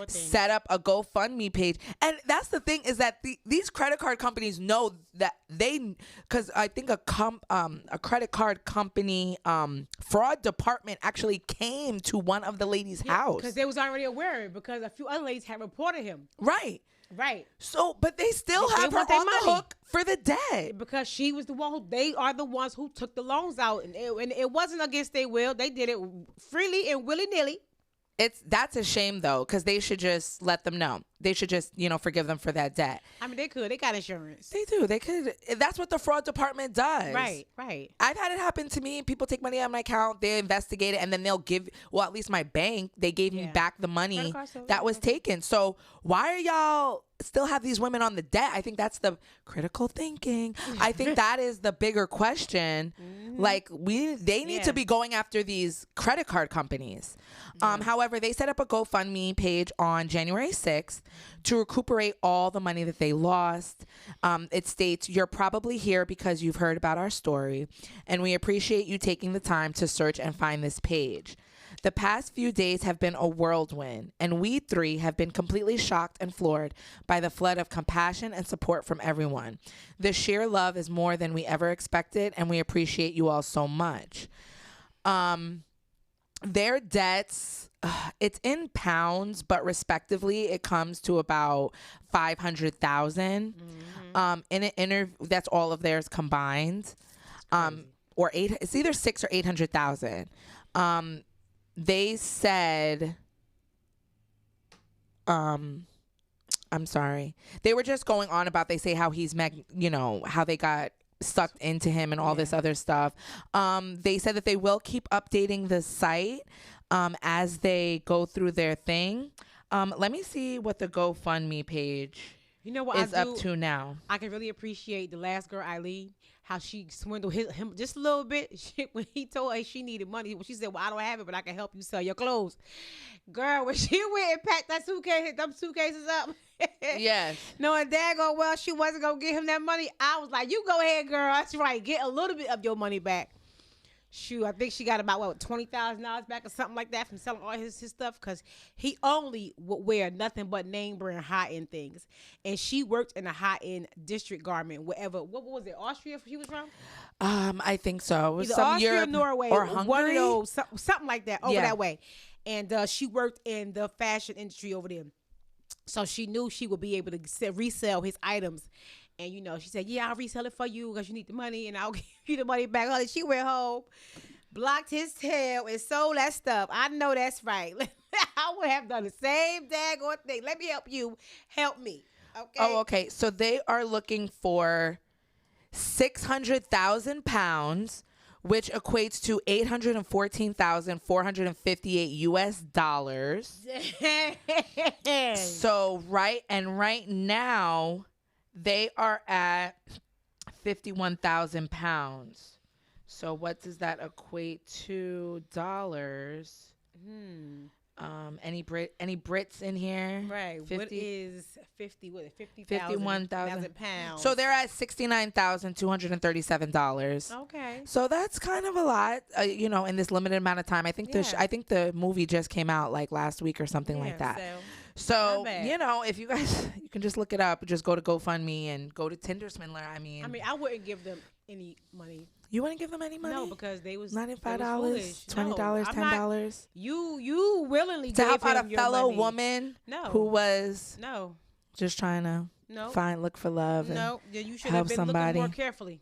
set up a GoFundMe page. And that's the thing, is that these credit card companies know that because I think a credit card company fraud department actually came to one of the ladies' house. Because they was already aware, because a few other ladies had reported him. Right. So, but they still have her on the hook for the debt. Because she was the one they are the ones who took the loans out. And it wasn't against their will. They did it freely and willy-nilly. That's a shame, though, because they should just let them know. They should just, forgive them for that debt. I mean, they could. They got insurance. They do. They could. That's what the fraud department does. Right. I've had it happen to me. People take money out of my account. They investigate it, and then they'll give, well, at least my bank, they gave me back the money that was taken. So why are y'all still have these women on the debt? I think that's the critical thinking. I think that is the bigger question. Like, they need to be going after these credit card companies. However, they set up a GoFundMe page on January 6th to recuperate all the money that they lost. It states, "You're probably here because you've heard about our story, and we appreciate you taking the time to search and find this page. The past few days have been a whirlwind, and we 3 have been completely shocked and floored by the flood of compassion and support from everyone. The sheer love is more than we ever expected, and we appreciate you all so much." Their debts, it's in pounds, but respectively, it comes to about 500,000. In an interview, that's all of theirs combined, or eight. It's either 600,000 or 800,000. They said, I'm sorry. They were just going on about, they say how he's, how they got sucked into him and all this other stuff. They said that they will keep updating the site as they go through their thing. Let me see what the GoFundMe page is up to now. I can really appreciate the last girl, Eileen, how she swindled him just a little bit. When he told her she needed money, she said, "Well, I don't have it, but I can help you sell your clothes." Girl, when she went and packed them suitcases up, yes, knowing daggone well she wasn't gonna get him that money, I was like, "You go ahead, girl. That's right. Get a little bit of your money back." Shoot, I think she got about $20,000 back or something like that from selling all his stuff, because he only would wear nothing but name brand high-end things, and she worked in a high-end district garment, whatever. What was it? Austria she was from? I think so. It was either some Austria, Europe, Norway, or Hungary, one of those, something like that over that way. and she worked in the fashion industry over there. So she knew she would be able to resell his items. And, you know, she said, yeah, I'll resell it for you because you need the money, and I'll give you the money back. Honey, she went home, blocked his tail, and sold that stuff. I know that's right. I would have done the same daggone thing. Let me help you. Help me. Okay? Oh, okay. So they are looking for 600,000 pounds, which equates to 814,458 US dollars. So right now they are at 51,000 pounds. So what does that equate to dollars? Any Brits in here? Right. 50? What is 50,000 51,000 pounds? So they're at $69,237. Okay. So that's kind of a lot, you know, in this limited amount of time. I think the movie just came out like last week or something like that. So you know, if you guys, you can just look it up. Just go to GoFundMe and go to Tinder Swindler. I mean, I wouldn't give them any money. You wouldn't give them any money? No, because they was not in $5, $20, $10. You willingly to help gave out him a your fellow money. woman No. who was No. just trying to look for love. No. You should help have been somebody. looking more carefully.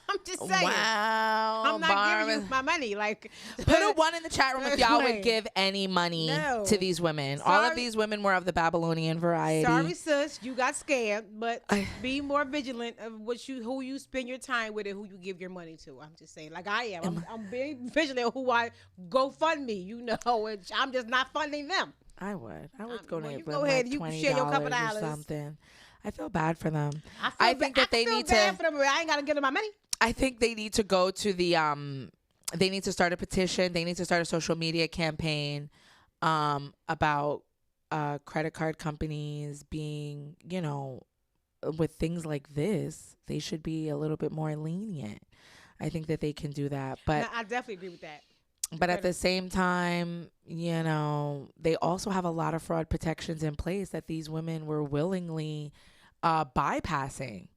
I'm just saying. Wow. I'm not giving you my money. Like, put a 1 in the chat room if y'all would give any money to these women. All of these women were of the Babylonian variety. Sorry, sis, you got scammed, but be more vigilant of who you spend your time with and who you give your money to. I'm just saying, like I am. I'm being vigilant of who I GoFundMe. You know, and I'm just not funding them. I would go to go ahead. You can share your couple or dollars. something. I feel bad for them. I think that they need to. For them, I ain't gotta give them my money. I think they need to go to the they need to start a petition. They need to start a social media campaign about credit card companies being, you know, with things like this, they should be a little bit more lenient. I think that they can do that. But no, I definitely agree with that. But at the same time, you know, they also have a lot of fraud protections in place that these women were willingly bypassing.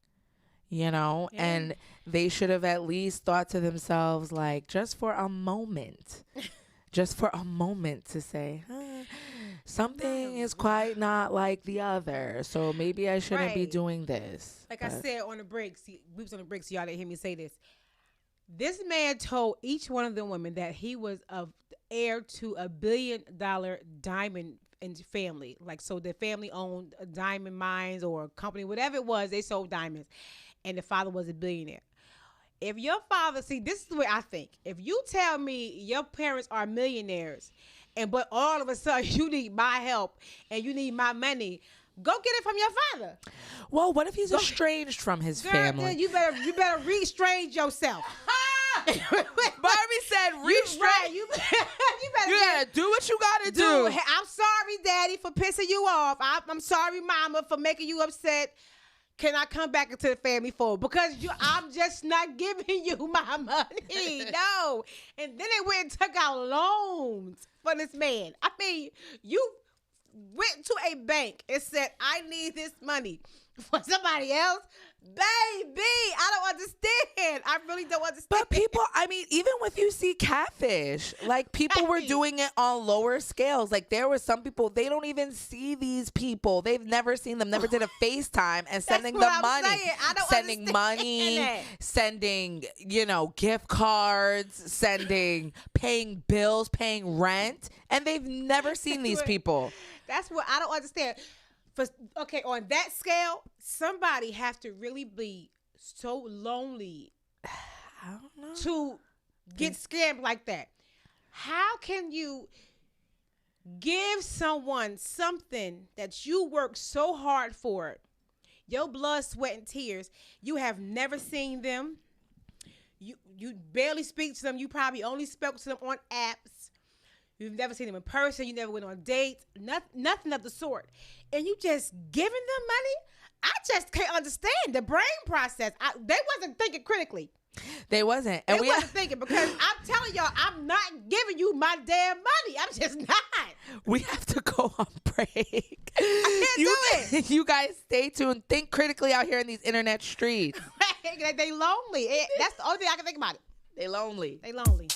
You know, and they should have at least thought to themselves, like, just for a moment to say, something is quite not like the other. So maybe I shouldn't be doing this. Like I said on the breaks, we was on the breaks, so y'all didn't hear me say this. This man told each one of the women that he was heir to $1 billion diamond in family. Like, so the family owned diamond mines or a company, whatever it was, they sold diamonds. And the father was a billionaire. If your father, see, this is the way I think. If you tell me your parents are millionaires, but all of a sudden you need my help and you need my money, go get it from your father. Well, what if he's estranged from his family? You better re-estrange yourself. Barbie said re-estrange. You better do what you gotta do. I'm sorry, Daddy, for pissing you off. I'm sorry, Mama, for making you upset. Can I come back into the family fold? Because I'm just not giving you my money. No. And then they went and took out loans for this man. I mean, you went to a bank and said, I need this money for somebody else. Baby, I don't understand. I really don't understand. But people, I mean, even with you see catfish, like people were doing it on lower scales. Like there were some people, they don't even see these people. They've never seen them, never did a FaceTime and sending the money. Sending money, sending, you know, gift cards, paying bills, paying rent. And they've never seen these people. That's what I don't understand. Okay, on that scale, somebody has to really be so lonely I don't know. to get scammed like that. How can you give someone something that you work so hard for, your blood, sweat, and tears? You have never seen them. You barely speak to them. You probably only spoke to them on apps. You've never seen them in person. You never went on dates. Nothing of the sort. And you just giving them money? I just can't understand the brain process. They wasn't thinking critically. They wasn't. And they wasn't thinking, because I'm telling y'all, I'm not giving you my damn money. I'm just not. We have to go on break. I can't do it. You guys stay tuned. Think critically out here in these internet streets. They lonely. That's the only thing I can think about it. They lonely. They lonely.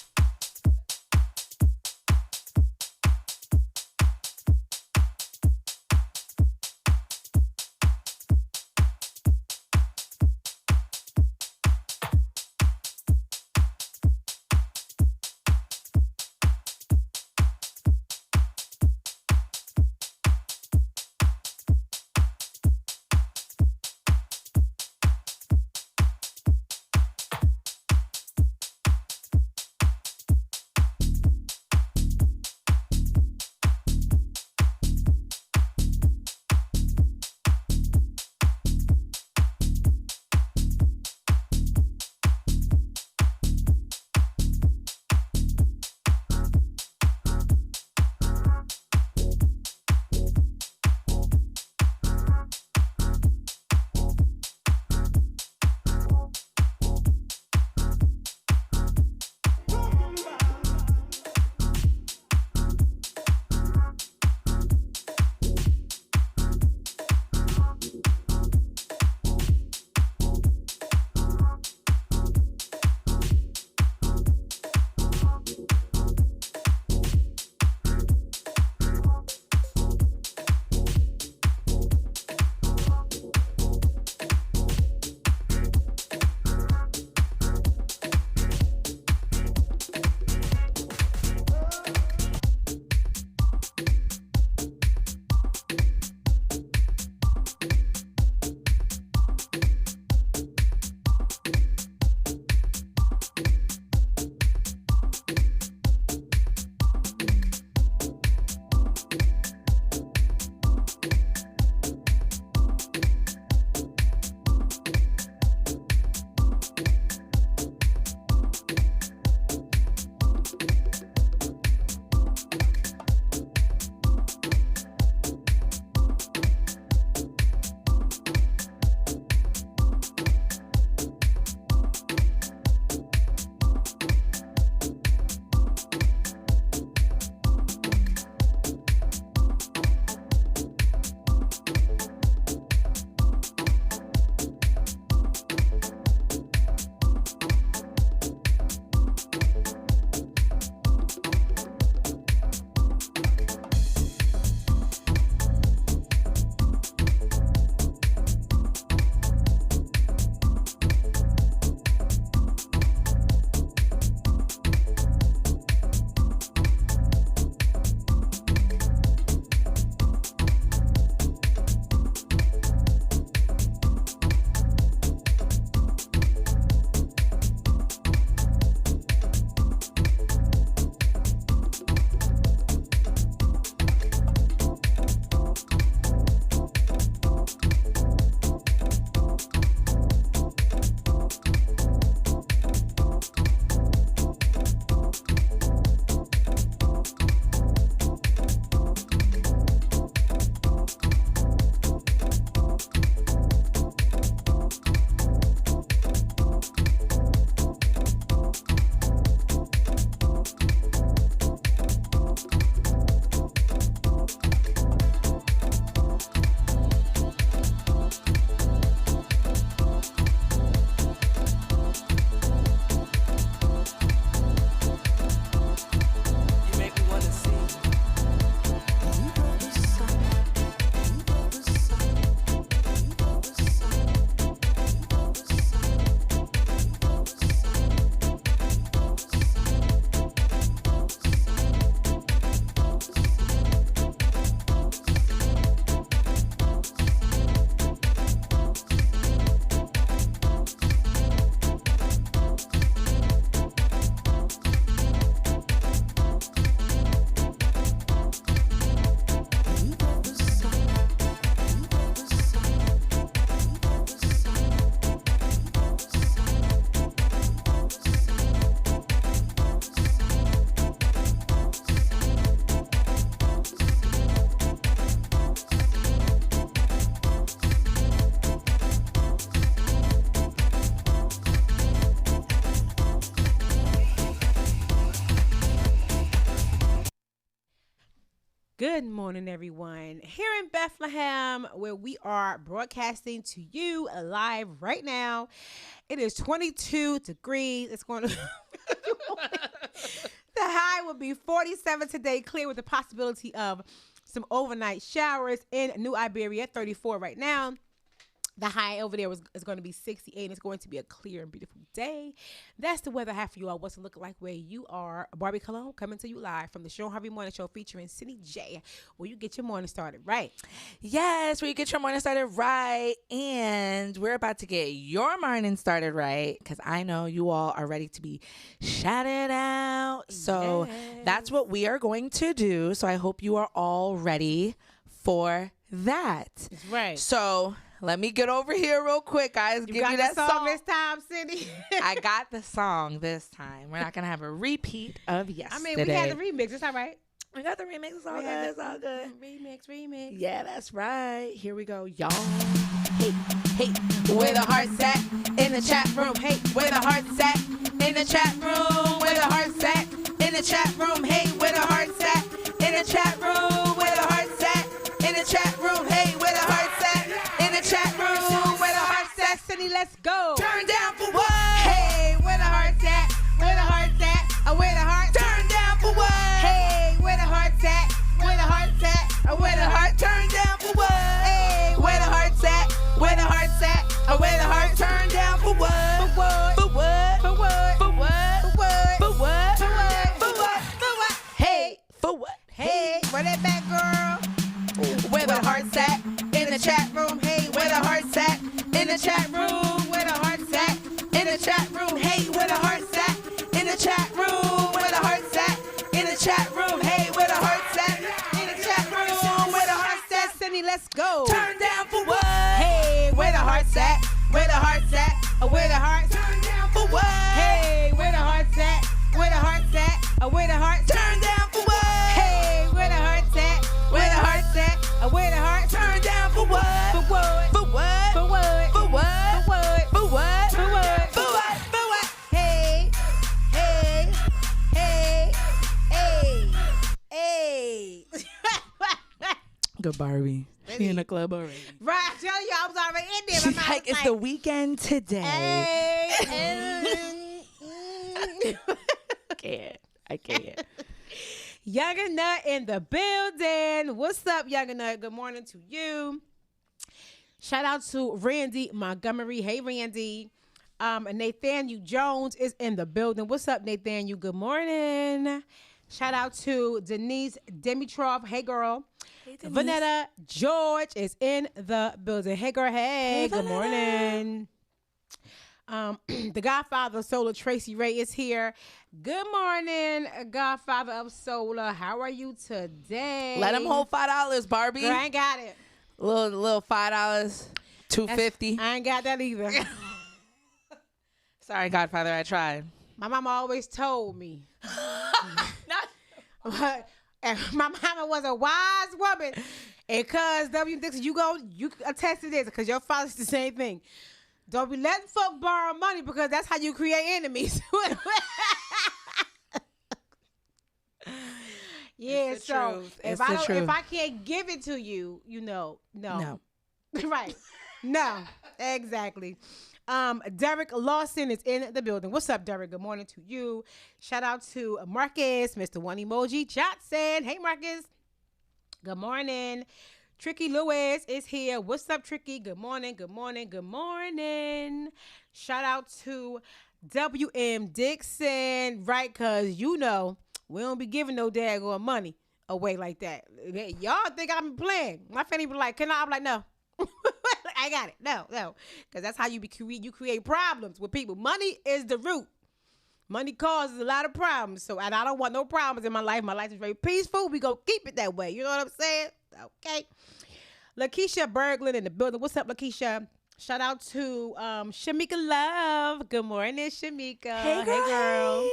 Good morning, everyone. Here in Bethlehem, where we are broadcasting to you live right now, it is 22 degrees. It's going to. The high will be 47 today, clear with the possibility of some overnight showers in New Iberia, 34 right now. The high over there is going to be 68, and it's going to be a clear and beautiful day. That's the weather I have for you all. What's it look like where you are? Barbi Cologne coming to you live from the Shawn Harvey Morning Show featuring Senny J, where you get your morning started right. Yes, where you get your morning started right. And we're about to get your morning started right because I know you all are ready to be shouted out. So That's what we are going to do. So I hope you are all ready for that. That's right. So let me get over here real quick, guys. You Give got you the that song this time, Cindy. I got the song this time. We're not going to have a repeat of yesterday. I mean, we had the remix. It's all right. We got the remix. It's all good. It's all good. Remix. Yeah, that's right. Here we go, y'all. Hey, where the heart's at in the chat room. Hey, where the heart's at in the chat room. Where the heart's at in the chat room. Hey, where the heart's at in the chat room. Where the heart's at in the chat room. Hey, where the heart's at in the chat room. Where the heart's at. Cindy, let's go. Turn down for what? Hey, where the heart's at? Where the heart's at? Where the heart? Turn down for what? Hey, where the heart's at? Where the heart's at? Where the heart? Turn down for what? Hey, Where the heart's at? Where the heart's at? Where the heart? Turn down for what? For what? For what? For what? For what? For what? For what? For what? For what? For what? Hey, for what? Hey, where that back, girl? Where the heart's at in the chat room. Hey, where the heart's at in the chat room. Where the heart's at in the chat room. Hey, where the heart's at in the chat room. Where the heart's at in the chat room. Hey, where the heart's at in the chat room. Where the heart's at. Cindy, let's go. Turn down for what? Hey, Where the heart's at? Where the heart's at? where the heart? Turn down for what? Hey, where the heart's at? Where the heart's at? Where the heart? Turn down for what? Hey, where the heart's at? Where the heart's at? Where the heart? Turn down for what? For what? For what? For what? For what? For what? For what? For what? For what? For what? Hey, hey, hey, hey, hey. Good Barbie. She in the club already. Right, I tell you, I was already in there. She's like, it's the weekend today. Hey, I can't. Younger Nut in the building. What's up, Younger Nut? Good morning to you. Shout out to Randy Montgomery. Hey, Randy. Nathaniel Jones is in the building. What's up, Nathaniel? Good morning. Shout out to Denise Dimitrov. Hey, girl. Hey, Denise. Vanetta George is in the building. Hey, girl. Hey, good morning. The Godfather of Solar, Tracy Ray, is here. Good morning, Godfather of Solar. How are you today? Let him hold $5, Barbie. Girl, I ain't got it. Little $5, $2.50. I ain't got that either. Sorry, Godfather, I tried. My mama always told me. And my mama was a wise woman. And cuz W. Dixon, you attest to this because your father's the same thing. Don't be letting folk borrow money because that's how you create enemies. Yeah, so if I can't give it to you, no. Right. No. Exactly. Derek Lawson is in the building. What's up, Derek? Good morning to you. Shout out to Marcus, Mr. One Emoji Johnson. Hey, Marcus. Good morning. Tricky Lewis is here. What's up, Tricky? Good morning. Good morning. Good morning. Shout out to WM Dixon, right? Because we don't be giving no daggone money away like that. Y'all think I'm playing. My family be like, can I? I'm like, no. I got it. No. Because that's how you create problems with people. Money is the root. Money causes a lot of problems. And I don't want no problems in my life. My life is very peaceful. We going to keep it that way. You know what I'm saying? Okay. Lakeisha Berglund in the building. What's up, Lakeisha? Shout out to Shamika Love. Good morning, Shamika. Hey, girl. Hey.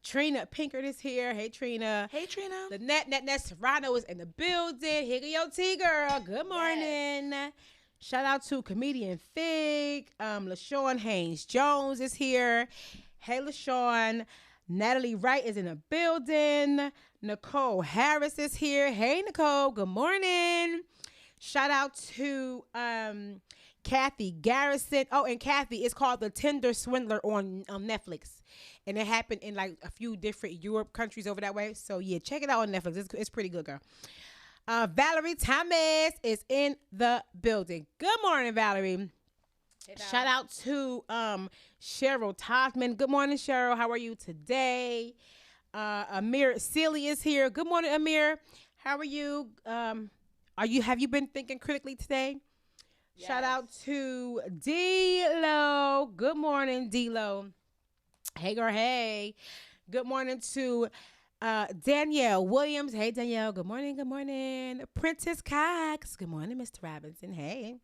Trina Pinkert is here. Hey, Trina. Hey, Trina. The Net Serrano is in the building. Here go your T girl. Good morning. Yes. Shout out to comedian Fig. LaShawn Haynes Jones is here. Hey, LaShawn. Natalie Wright is in the building. Nicole Harris is here. Hey, Nicole. Good morning. Shout out to Kathy Garrison. Oh, and Kathy, it's called The Tinder Swindler on Netflix. And it happened in like a few different Europe countries over that way. So, yeah, check it out on Netflix. It's pretty good, girl. Valerie Thomas is in the building. Good morning, Valerie. Shout out to Cheryl Toffman. Good morning, Cheryl. How are you today? Amir Sealy is here. Good morning, Amir. How are you? Have you been thinking critically today? Yes. Shout out to D-Lo. Good morning, D-Lo. Hey, girl, hey. Good morning to Danielle Williams. Hey, Danielle. Good morning, good morning. Princess Cox. Good morning, Mr. Robinson. Hey.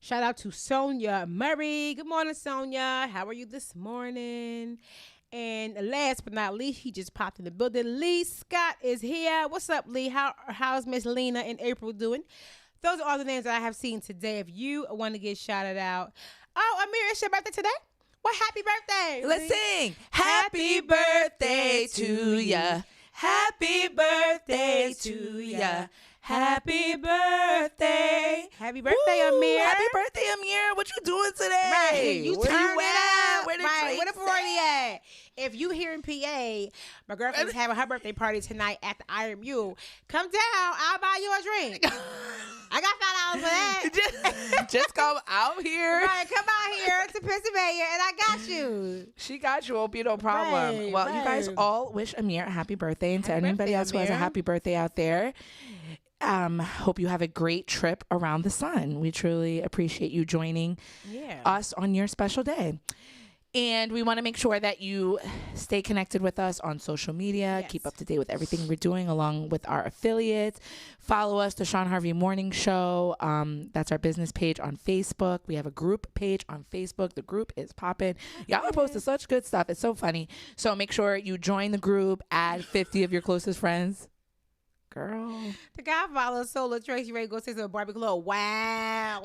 Shout out to Sonia Murray. Good morning, Sonia. How are you this morning? And last but not least, he just popped in the building. Lee Scott is here. What's up, Lee? How's Miss Lena and April doing? Those are all the names that I have seen today. If you want to get shouted out. Oh, Amir, it's your birthday today? Well, happy birthday. Let's sing. Happy birthday to ya. Happy birthday to ya. Happy birthday. Happy birthday, Amir. Happy birthday, Amir. What you doing today? Right. You Where turn you it at? up. Where the Right. Where the drinks party at? If you here in PA, my girlfriend is having her birthday party tonight at the Iron Mule. Come down. I'll buy you a drink. I got $5 for that. Just come out here. Right. Come out here to Pennsylvania and I got you. She got you. Won't be no problem. Right, Well, you guys right. all wish Amir a happy birthday, and to Happy anybody birthday, else who has a Amir. happy birthday out there. Hope you have a great trip around the sun. We truly appreciate you joining us on your special day. And we want to make sure that you stay connected with us on social media, keep up to date with everything we're doing along with our affiliates. Follow us, the Shawn Harvey Morning Show. That's our business page on Facebook. We have a group page on Facebook. The group is popping. Y'all are posting such good stuff. It's so funny. So make sure you join the group, add 50 of your closest friends. Girl. The guy follows Solar Tracy Ray go say to a Barbie Club. Wow.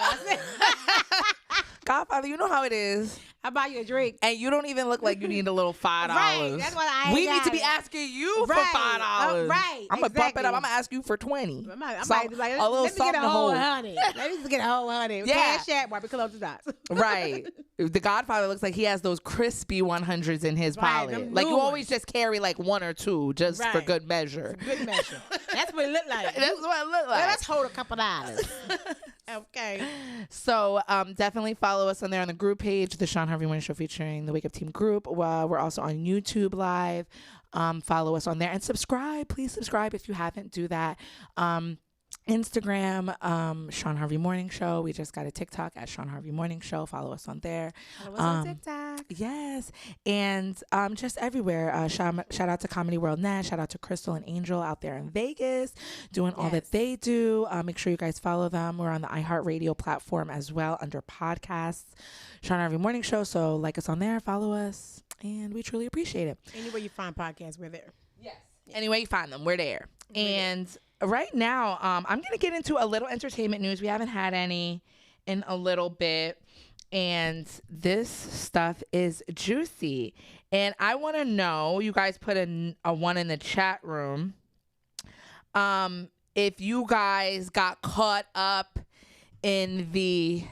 Godfather, you know how it is. I'll buy you a drink. And you don't even look like you need a little $5. Right, that's what I We got need to be it. asking you for Right, $5. right, I'm going to bump it exactly. up. I'm going to ask you for 20. I might be like, a little let me something get a to whole hold. 100. Let me just get a whole 100. Yeah. Cash App, Barbie Club to dots. Right. The Godfather looks like he has those crispy 100s in his Right, palette. them Like new you always ones. just carry like one or two just for Right. good measure. Good measure. That's what it looked like. That's what it looked Well, like. let's hold a couple dollars. Okay. So definitely follow us on there on the group page, the Shawn Harvey Morning Show featuring the Wake Up Team group. We're also on YouTube Live. Follow us on there and subscribe. Please subscribe if you haven't. Do that. Instagram, Shawn Harvey Morning Show. We just got a TikTok at Shawn Harvey Morning Show. Follow us on there. Follow us on TikTok. Yes. And just everywhere. Shout out to Comedy World Net. Shout out to Crystal and Angel out there in Vegas doing all that they do. Make sure you guys follow them. We're on the iHeartRadio platform as well under podcasts. Shawn Harvey Morning Show. So like us on there. Follow us. And we truly appreciate it. Anywhere you find podcasts, we're there. Yes. Anyway you find them, we're there. And right now, I'm going to get into a little entertainment news. We haven't had any in a little bit. And this stuff is juicy. And I want to know, you guys put a one in the chat room, if you guys got caught up in the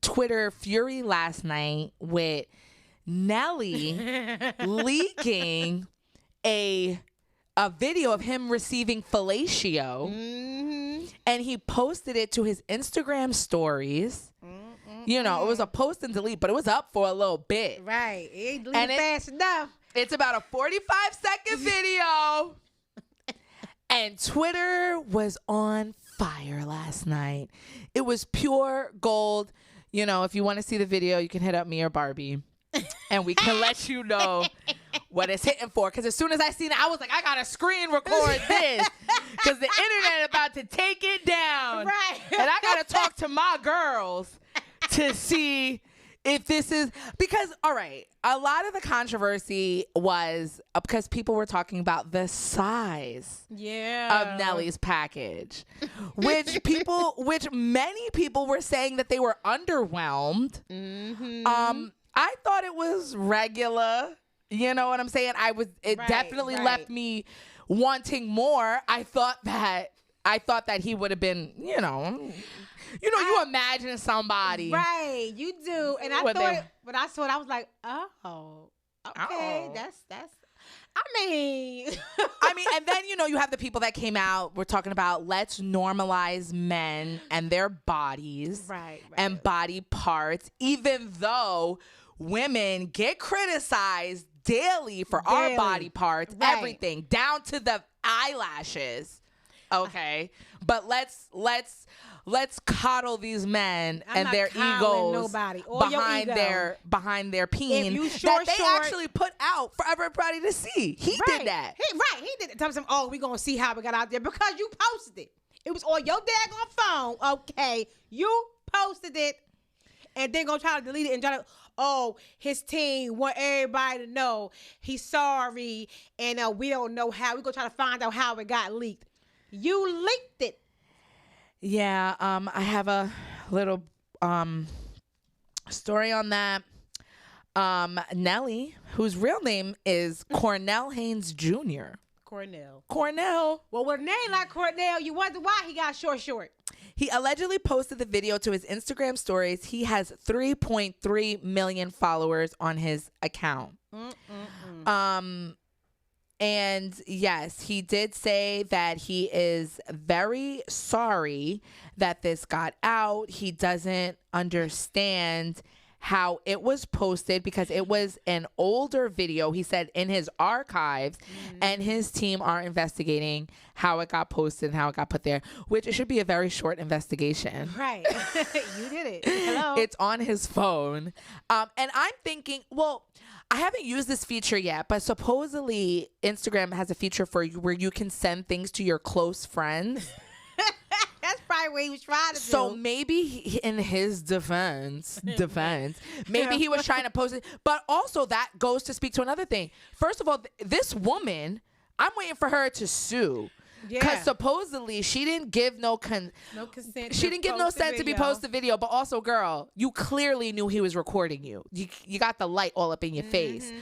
Twitter fury last night with Nelly leaking a video of him receiving fellatio, and he posted it to his Instagram stories. You know, it was a post and delete, but it was up for a little bit. Right. It ain't deleted fast enough. It's about a 45-second video. And Twitter was on fire last night. It was pure gold. You know, if you want to see the video, you can hit up me or Barbi. And we can let you know what it's hitting for. Because as soon as I seen it, I was like, I got to screen record this. Because the internet about to take it down. Right. And I got to talk to my girls to see if this is, because, all right, a lot of the controversy was because people were talking about the size of Nelly's package, which many people were saying that they were underwhelmed. I thought it was regular. You know what I'm saying? It definitely left me wanting more. I thought that he would have been, you imagine somebody. Right, you do. And I thought, but I saw it, I was like, oh, okay, that's, I mean, and then, you have the people that came out. We're talking about let's normalize men and their bodies and body parts, even though women get criticized daily for our body parts, everything down to the eyelashes. Okay, but let's coddle these men and their egos behind their peen that they actually put out for everybody to see. He did that. He did it. Tell him, oh, we gonna see how we got out there because you posted it. It was on your daggone phone. Okay, you posted it, and then gonna try to delete it and try to. Oh, his team want everybody to know he's sorry, and we don't know how. We gonna try to find out how it got leaked. You leaked it. Yeah, I have a little story on that. Nelly, whose real name is Cornell Haynes Jr. Cornell. Well, with a name like Cornell, you wonder why he got short. He allegedly posted the video to his Instagram stories. He has 3.3 million followers on his account. And yes, he did say that he is very sorry that this got out. He doesn't understand how it was posted because it was an older video, he said, in his archives, and his team are investigating how it got posted and how it got put there, which it should be a very short investigation. Right. You did it. Hello. It's on his phone. And I'm thinking, well, I haven't used this feature yet, but supposedly Instagram has a feature for you where you can send things to your close friends. That's probably what he was trying to do. So maybe in his defense, maybe he was trying to post it. But also that goes to speak to another thing. First of all, this woman, I'm waiting for her to sue. Because supposedly she didn't give no consent. She didn't give no consent to be posted the video. But also, girl, you clearly knew he was recording you. You got the light all up in your face.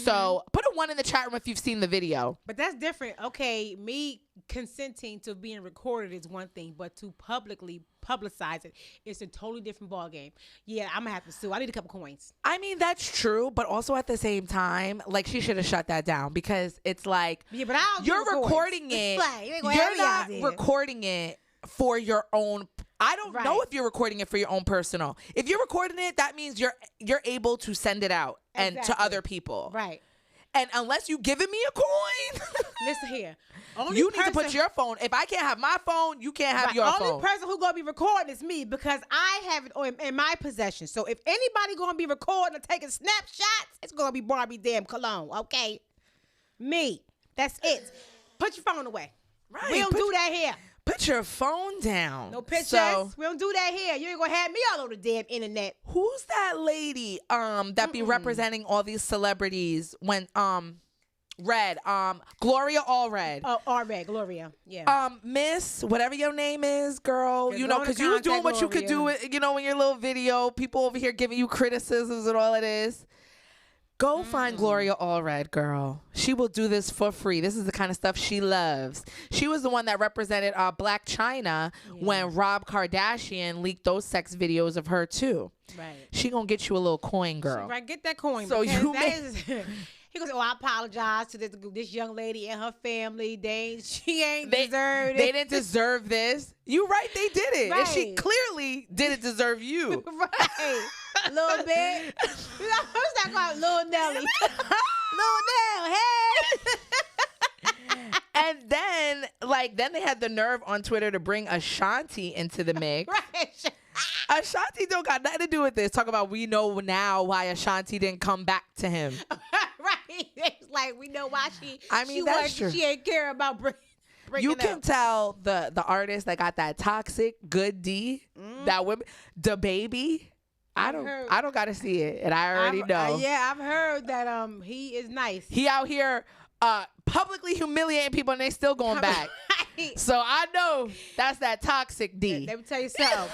So put a 1 in the chat room if you've seen the video. But that's different. Okay, me consenting to being recorded is one thing, but to publicly publicize it, it's a totally different ball game. Yeah, I'm gonna have to sue. I need a couple coins. I mean, that's true, but also at the same time, like, she should have shut that down because it's like, but you're recording it. You're not recording it for your own. I don't know if you're recording it for your own personal. If you're recording it, that means you're able to send it out and to other people. Right. And unless you giving me a coin, listen here. You need to put your phone. If I can't have my phone, you can't have your phone. Only person who gonna be recording is me because I have it in my possession. So if anybody gonna be recording or taking snapshots, it's gonna be Barbi damn Cologne. Okay, me. That's it. Put your phone away. Right. We don't do that here. Put your phone down. No pictures. We don't do that here. You ain't gonna have me all over the damn internet. Who's that lady that be representing all these celebrities when Gloria Allred. Oh, Allred, Gloria. Yeah. Miss, whatever your name is, girl, because you was doing what you could do, in your little video. People over here giving you criticisms and all it is. Go find Gloria Allred, girl. She will do this for free. This is the kind of stuff she loves. She was the one that represented Black China when Rob Kardashian leaked those sex videos of her too. Right. She gonna get you a little coin, girl. Right, get that coin. So he goes, oh, I apologize to this young lady and her family. She ain't deserved it. They didn't deserve this. You right, they did it. Right. And she clearly didn't deserve you. Right. A little bit. Who's that called? Lil Nelly. Lil Nell, hey. And then they had the nerve on Twitter to bring Ashanti into the mix. Right. Ashanti don't got nothing to do with this. Talk about we know now why Ashanti didn't come back to him. Right. It's like we know why that's true. She ain't care about bringing you can tell the artist that got that toxic good D, that woman, the baby. I don't got to see it, and I already know. I've heard that he is nice. He out here publicly humiliating people, and they still going back. Right. So I know that's that toxic D. Let me tell you something.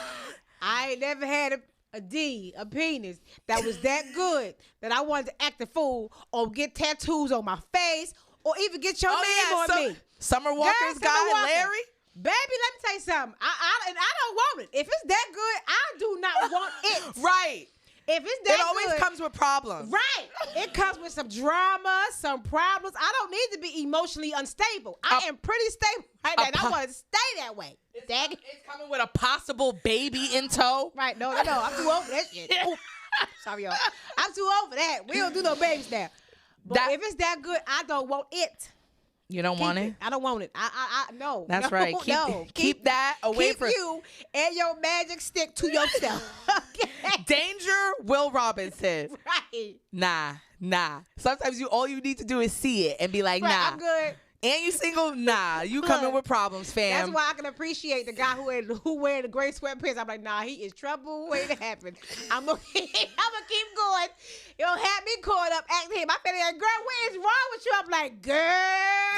I ain't never had a D, a penis that was that good that I wanted to act a fool or get tattoos on my face or even get your name on me. Summer Walker's guy, Larry. Baby, let me tell you something. I don't want it. If it's that good, I do not want it. Right. If it's that good. It always comes with problems. Right. It comes with some drama, some problems. I don't need to be emotionally unstable. I am pretty stable right now, and I want to stay that way. It's coming with a possible baby in tow. Right. No. I'm too old for that shit. Oh, sorry, y'all. I'm too old for that. We don't do no babies now. But if it's that good, I don't want it. You don't want it? I don't want it. No. That's right. Keep that away from you and your magic stick to yourself. Okay? Danger, Will Robinson. Right. Nah. Sometimes all you need to do is see it and be like, right, nah. I'm good. And you single? Nah. You coming with problems, fam. That's why I can appreciate the guy who wear the gray sweatpants. I'm like, nah, he is trouble waiting to happen. I'm gonna keep going. You don't have me caught up acting him. I feel like, girl, what is wrong with you? I'm like, girl,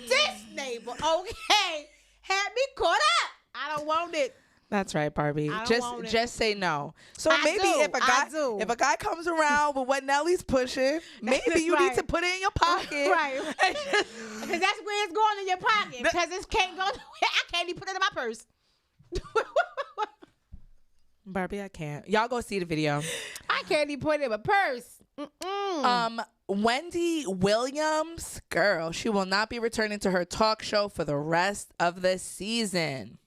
this neighbor, okay, had me caught up. I don't want it. That's right, Barbie. Just say no. So maybe if a guy comes around with what Nelly's pushing, maybe you need to put it in your pocket. Right. Because that's where it's going in your pocket. Because it can't go nowhere. I can't even put it in my purse. Barbie, I can't. Y'all go see the video. I can't even put it in my purse. Wendy Williams, girl, she will not be returning to her talk show for the rest of the season.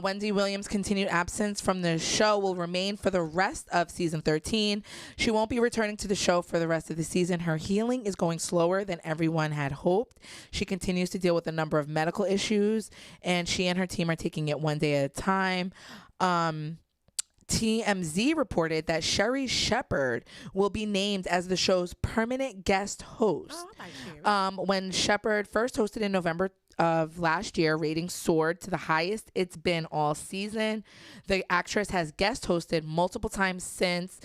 Wendy Williams' continued absence from the show will remain for the rest of season 13. She won't be returning to the show for the rest of the season. Her healing is going slower than everyone had hoped. She continues to deal with a number of medical issues, and she and her team are taking it one day at a time. TMZ reported that Sherry Shepherd will be named as the show's permanent guest host. When Shepherd first hosted in November of last year, ratings soared to the highest it's been all season. The actress has guest hosted multiple times since.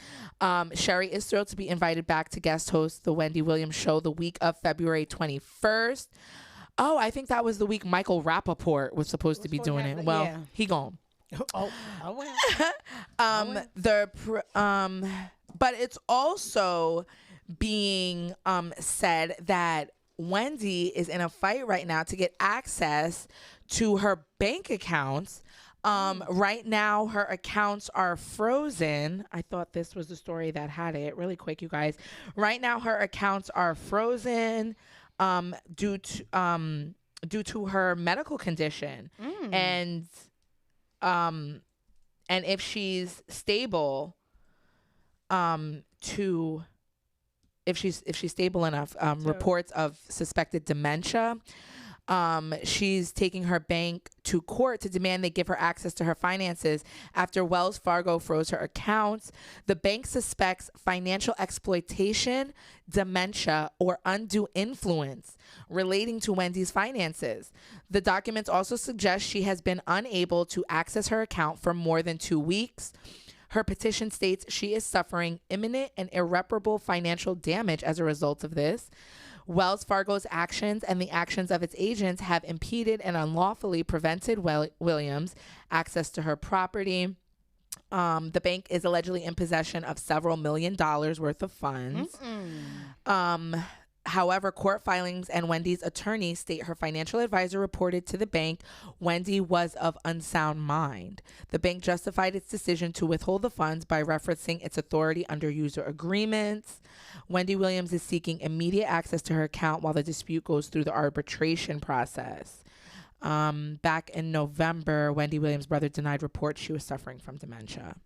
Sherry is thrilled to be invited back to guest host the Wendy Williams show the week of February 21st. Oh, I think that was the week Michael Rappaport was supposed to be doing it. Well, yeah. He gone. Oh well. But it's also being said that Wendy is in a fight right now to get access to her bank accounts. Right now, her accounts are frozen. I thought this was the story that had it. Really quick, you guys. Right now, her accounts are frozen due to her medical condition, and if she's stable, if she's stable enough, reports of suspected dementia. She's taking her bank to court to demand they give her access to her finances after Wells Fargo froze her accounts. The bank suspects financial exploitation, dementia, or undue influence relating to Wendy's finances. The documents also suggest she has been unable to access her account for more than 2 weeks. Her petition states she is suffering imminent and irreparable financial damage as a result of this. Wells Fargo's actions and the actions of its agents have impeded and unlawfully prevented Williams access to her property. The bank is allegedly in possession of several $1 million worth of funds. However, court filings and Wendy's attorney state her financial advisor reported to the bank Wendy was of unsound mind. The bank justified its decision to withhold the funds by referencing its authority under user agreements. Wendy Williams is seeking immediate access to her account while the dispute goes through the arbitration process. Back in November, Wendy Williams' brother denied reports she was suffering from dementia.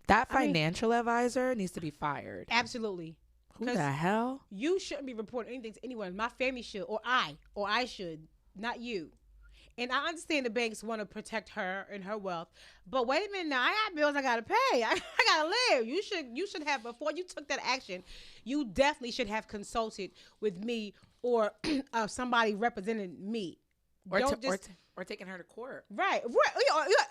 That financial advisor needs to be fired. Absolutely. Who the hell? You shouldn't be reporting anything to anyone. My family should, or I should, not you. And I understand the banks want to protect her and her wealth, but wait a minute now. I got bills I gotta pay. I gotta live. You should have, before you took that action, you definitely should have consulted with me or somebody representing me. Or taking her to court. Right.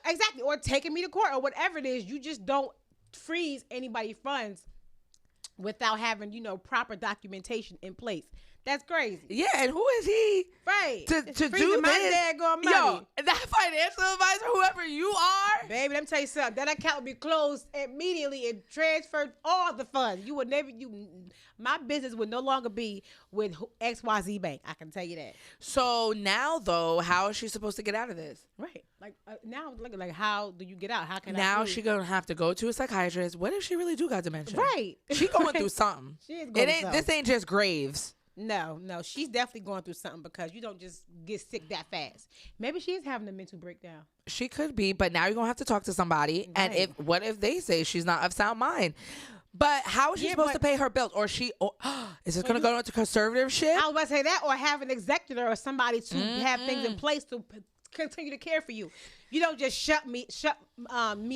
Exactly. Or taking me to court or whatever it is. You just don't freeze anybody's funds without having, proper documentation in place. That's crazy. Yeah, and who is he? Right. To do my this? daggone money. Yo, that financial advisor, whoever you are. Baby, let me tell you something. That account would be closed immediately and transferred all the funds. You would never, my business would no longer be with XYZ Bank. I can tell you that. So now, though, how is she supposed to get out of this? Right. Like now, look like how do you get out? How can now I? She gonna have to go to a psychiatrist. What if she really do got dementia? Right. She going through something. She is going through something. This ain't just graves. No, she's definitely going through something because you don't just get sick that fast. Maybe she is having a mental breakdown. She could be, but now you're gonna have to talk to somebody. Right. And what if they say she's not of sound mind? But how is she supposed to pay her bills? Or is this gonna go into conservatorship? I was about to say that, or have an executor or somebody to have things in place to continue to care for you. You don't just shut me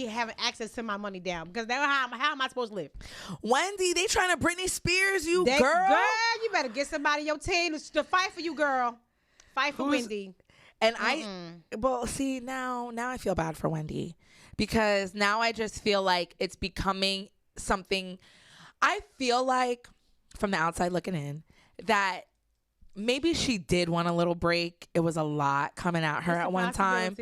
having access to my money down, because now how am I supposed to live? Wendy, they trying to Britney Spears you, girl. Girl, you better get somebody on your team to fight for you, girl. Fight for Wendy. And see, now I feel bad for Wendy, because now I just feel like it's becoming something. I feel like from the outside looking in that maybe she did want a little break. It was a lot coming at her at one time.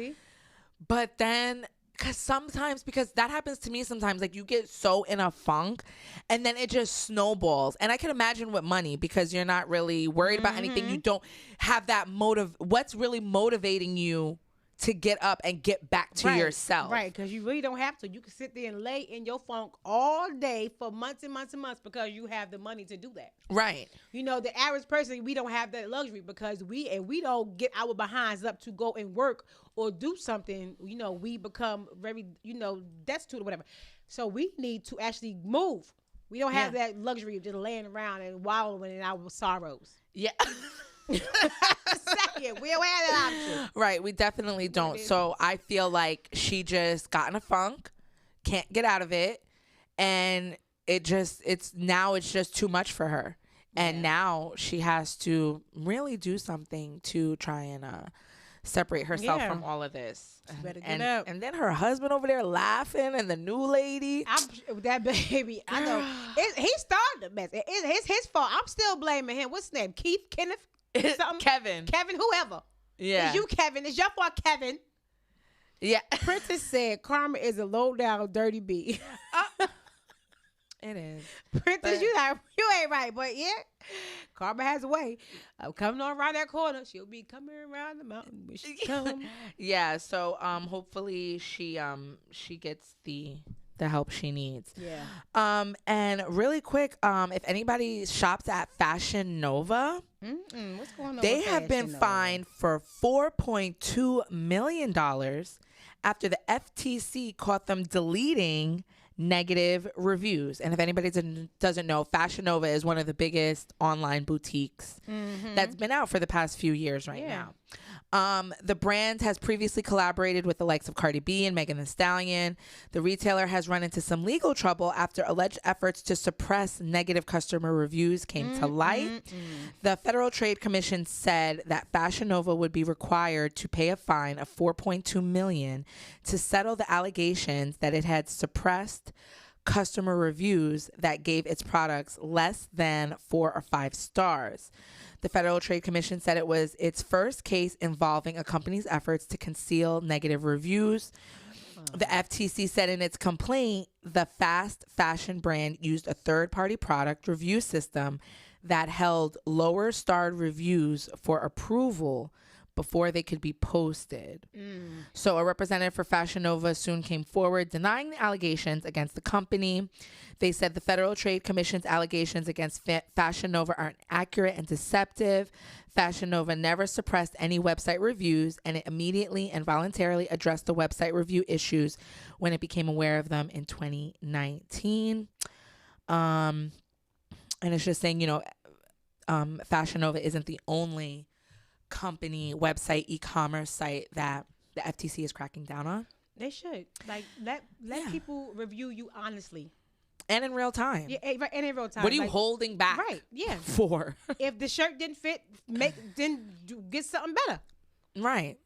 But then, because that happens to me sometimes, like you get so in a funk and then it just snowballs. And I can imagine with money, because you're not really worried about anything. You don't have that motive. What's really motivating you to get up and get back to yourself? Right, because you really don't have to. You can sit there and lay in your funk all day for months and months and months because you have the money to do that. Right. The average person, we don't have that luxury because we don't get our behinds up to go and work or do something. We become very, destitute or whatever. So we need to actually move. We don't have that luxury of just laying around and wallowing in our sorrows. Yeah. We don't have that option. Right, we definitely don't. So I feel like she just got in a funk, can't get out of it, and it's just too much for her. And now she has to really do something to try and separate herself from all of this. Better get up. And then her husband over there laughing, and the new lady. That baby, I know. He started the mess. It's his fault. I'm still blaming him. What's his name? Keith? Kenneth? Kevin, whoever. Yeah. It's you, Kevin. It's your fault, Kevin. Yeah. Princess said karma is a low down dirty bee. It is. Princess, you ain't right, but yeah, karma has a way of coming on around that corner. She'll be coming around the mountain when she comes. Yeah. So hopefully she gets the help she needs. Yeah. And really quick, if anybody shops at Fashion Nova, what's going on? They have been fined for $4.2 million after the FTC caught them deleting negative reviews. And if anybody doesn't know, Fashion Nova is one of the biggest online boutiques that's been out for the past few years now. The brand has previously collaborated with the likes of Cardi B and Megan Thee Stallion. The retailer has run into some legal trouble after alleged efforts to suppress negative customer reviews came to light. The Federal Trade Commission said that Fashion Nova would be required to pay a fine of $4.2 million to settle the allegations that it had suppressed customer reviews that gave its products less than 4 or 5 stars. The Federal Trade Commission said it was its first case involving a company's efforts to conceal negative reviews. The FTC said in its complaint, the fast fashion brand used a third-party product review system that held lower starred reviews for approval before they could be posted. So a representative for Fashion Nova soon came forward denying the allegations against the company. They said the Federal Trade Commission's allegations against Fashion Nova are inaccurate and deceptive. Fashion Nova never suppressed any website reviews, and it immediately and voluntarily addressed the website review issues when it became aware of them in 2019. And it's just saying, Fashion Nova isn't the only company, website, e-commerce site that the FTC is cracking down on. They should. Let people review you honestly. And in real time. Yeah, and in real time. What are you holding back? Right, yeah. For? If the shirt didn't fit, then get something better. Right.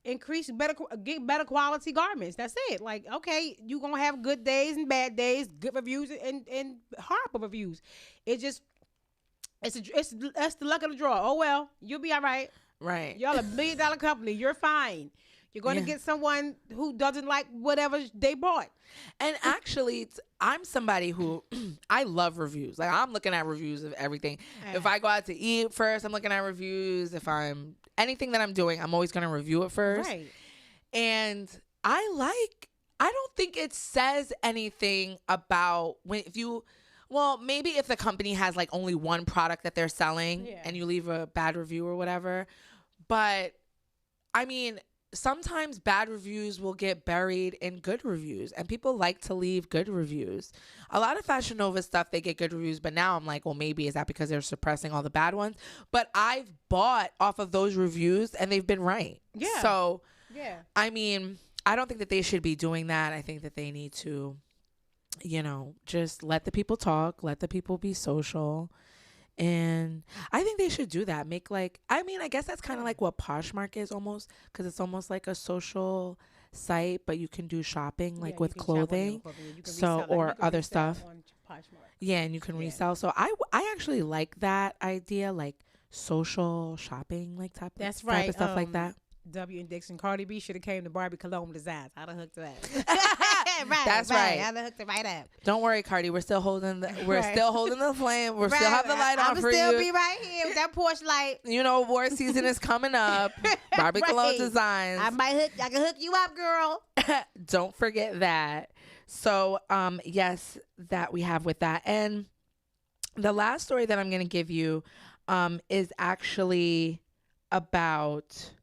Get better quality garments. That's it. Okay, you're going to have good days and bad days, good reviews and horrible reviews. It just, That's the luck of the draw. Oh well, you'll be all right. Right. Y'all $1 million company. You're fine. You're going to get someone who doesn't like whatever they bought. And actually, I'm somebody who I love reviews. Like, I'm looking at reviews of everything. If I go out to eat first, I'm looking at reviews. If I'm anything that I'm doing, I'm always going to review it first. Right. And I don't think it says anything about well, maybe if the company has like only one product that they're selling and you leave a bad review or whatever. But I mean, sometimes bad reviews will get buried in good reviews, and people like to leave good reviews. A lot of Fashion Nova stuff, they get good reviews, but now I'm like, well, maybe is that because they're suppressing all the bad ones? But I've bought off of those reviews and they've been right. Yeah. So, I mean, I don't think that they should be doing that. I think that they need to, just let the people talk, let the people be social. And I think they should do that. I guess that's kind of like what Poshmark is almost, because it's almost like a social site, but you can do shopping with clothing, or other stuff. Yeah, and you can resell. So I actually like that idea, like social shopping, like type of stuff like that. W and Dixon, Cardi B should have came to Barbie Cologne Designs. I'd have hooked her up. That's right. I'd have hooked her right up. Don't worry, Cardi. We're still holding the flame. We're still have the light on for you. I'm still be right here with that porch light. War season is coming up. Barbie Cologne Designs. I can hook you up, girl. Don't forget that. So, yes, that we have with that. And the last story that I'm going to give you is actually about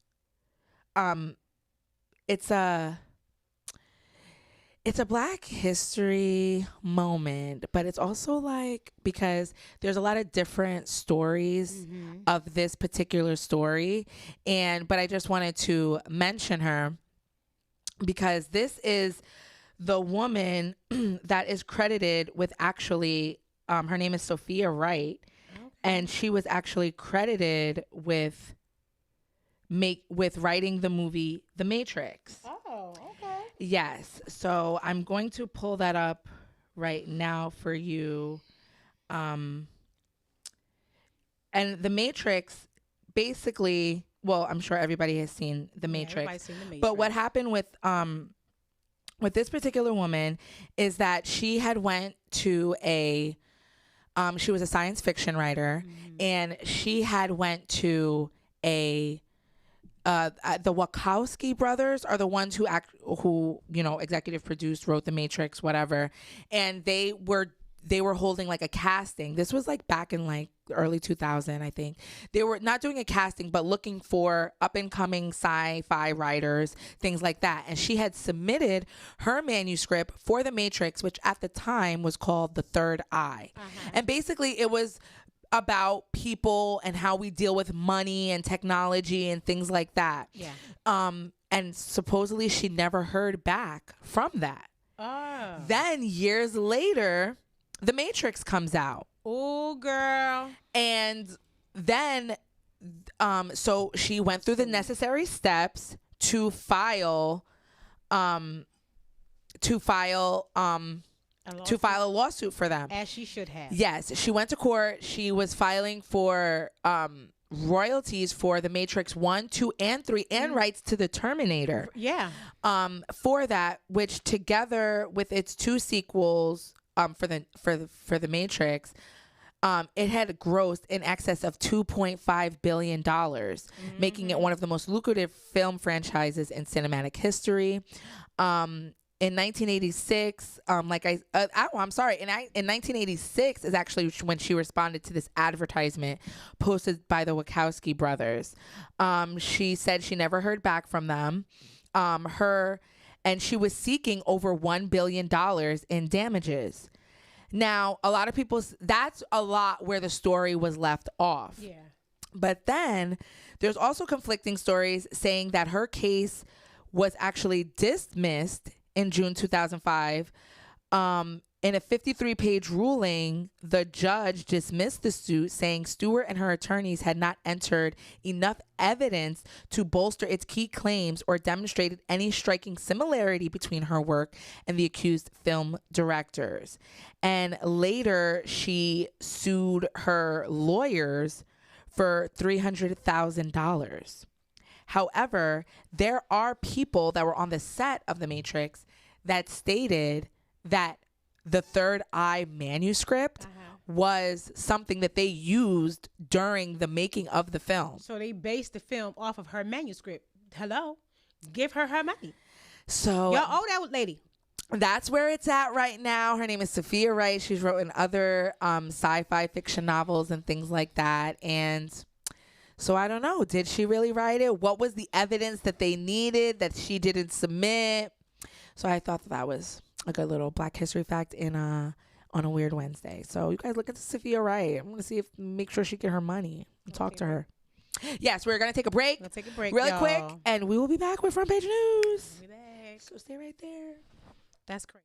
it's a Black History moment, but it's also like, because there's a lot of different stories of this particular story, but I just wanted to mention her because this is the woman that is credited with actually, her name is Sophia Wright, and she was actually credited with writing the movie The Matrix. Oh, okay. Yes. So I'm going to pull that up right now for you. And The Matrix, basically, well, I'm sure everybody has seen The Matrix. Everybody's seen The Matrix. But what happened with this particular woman is that she had went to she was a science fiction writer, and she had went to the Wachowski brothers are the ones who executive produced, wrote The Matrix, whatever, and they were holding like a casting. This was like back in like early 2000, I think. They were not doing a casting, but looking for up and coming sci-fi writers, things like that. And she had submitted her manuscript for The Matrix, which at the time was called The Third Eye. And basically it was about people and how we deal with money and technology and things like that. Yeah. And supposedly she never heard back from that. Oh. Then years later, The Matrix comes out. Oh, girl. And then, so she went through the necessary steps to file a lawsuit for them. As she should have. Yes, she went to court. She was filing for royalties for The Matrix 1, 2, and 3, and rights to the Terminator. Yeah. For that, which together with its 2 sequels, for the Matrix, it had grossed in excess of $2.5 billion, making it one of the most lucrative film franchises in cinematic history. In 1986, in 1986 is actually when she responded to this advertisement posted by the Wachowski brothers. She said she never heard back from them. And she was seeking over $1 billion in damages. Now, a lot of that's a lot where the story was left off. Yeah. But then there's also conflicting stories saying that her case was actually dismissed in June 2005. In a 53-page ruling, the judge dismissed the suit, saying Stewart and her attorneys had not entered enough evidence to bolster its key claims or demonstrated any striking similarity between her work and the accused film directors. And later, she sued her lawyers for $300,000. However, there are people that were on the set of The Matrix that stated that the Third Eye manuscript was something that they used during the making of the film. So they based the film off of her manuscript. Hello? Give her her money. So Y'all owe that lady. that's where it's at right now. Her name is Sophia Wright. She's written other sci-fi fiction novels and things like that. And so I don't know. Did she really write it? What was the evidence that they needed that she didn't submit? So I thought that was a good little Black History fact on a weird Wednesday. So you guys look at Sophia Wright. I'm gonna make sure she get her money and talk to her. Yes, we're gonna take a break. We'll take a break really y'all. quick, and we will be back with front page news. We'll be back. So stay right there. That's crazy.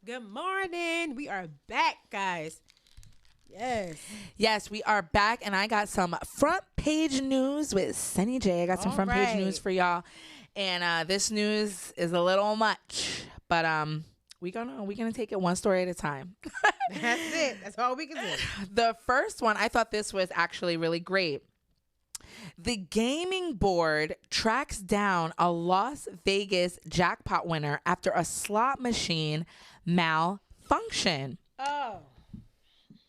Good morning. We are back, guys. Yes. Yes, we are back, and I got some front page news with Senny J. I got some front page news for y'all, and this news is a little much, but we're gonna take it one story at a time. That's it. That's all we can do. The first one, I thought this was actually really great. The gaming board tracks down a Las Vegas jackpot winner after a slot machine malfunction. Oh.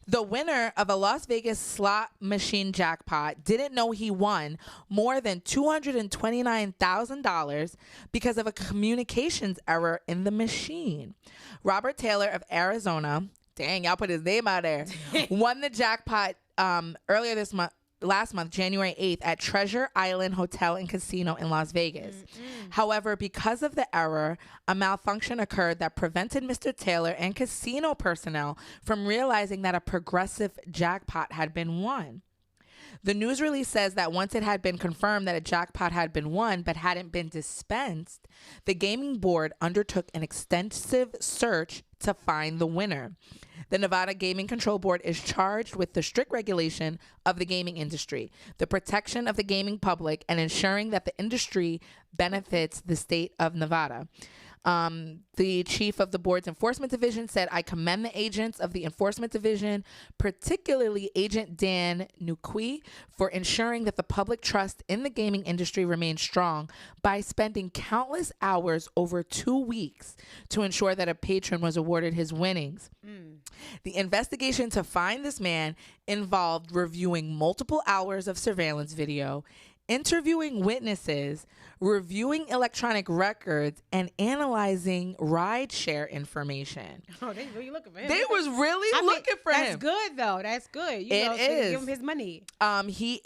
The winner of a Las Vegas slot machine jackpot didn't know he won more than $229,000 because of a communications error in the machine. Robert Taylor of Arizona, dang, y'all put his name out there, won the jackpot last month, January 8th, at Treasure Island Hotel and Casino in Las Vegas. However, because of the error, a malfunction occurred that prevented Mr. Taylor and casino personnel from realizing that a progressive jackpot had been won. The news release says that once it had been confirmed that a jackpot had been won but hadn't been dispensed, the gaming board undertook an extensive search to find the winner. The Nevada Gaming Control Board is charged with the strict regulation of the gaming industry, the protection of the gaming public, and ensuring that the industry benefits the state of Nevada. The chief of the board's enforcement division said, "I commend the agents of the enforcement division, particularly Agent Dan Nukui, for ensuring that the public trust in the gaming industry remains strong by spending countless hours over 2 weeks to ensure that a patron was awarded his winnings." The investigation to find this man involved reviewing multiple hours of surveillance video, interviewing witnesses, reviewing electronic records, and analyzing rideshare information. Oh, they really looking for him. They was really looking for him. That's good, though. That's good. You know, It is. Give him his money. He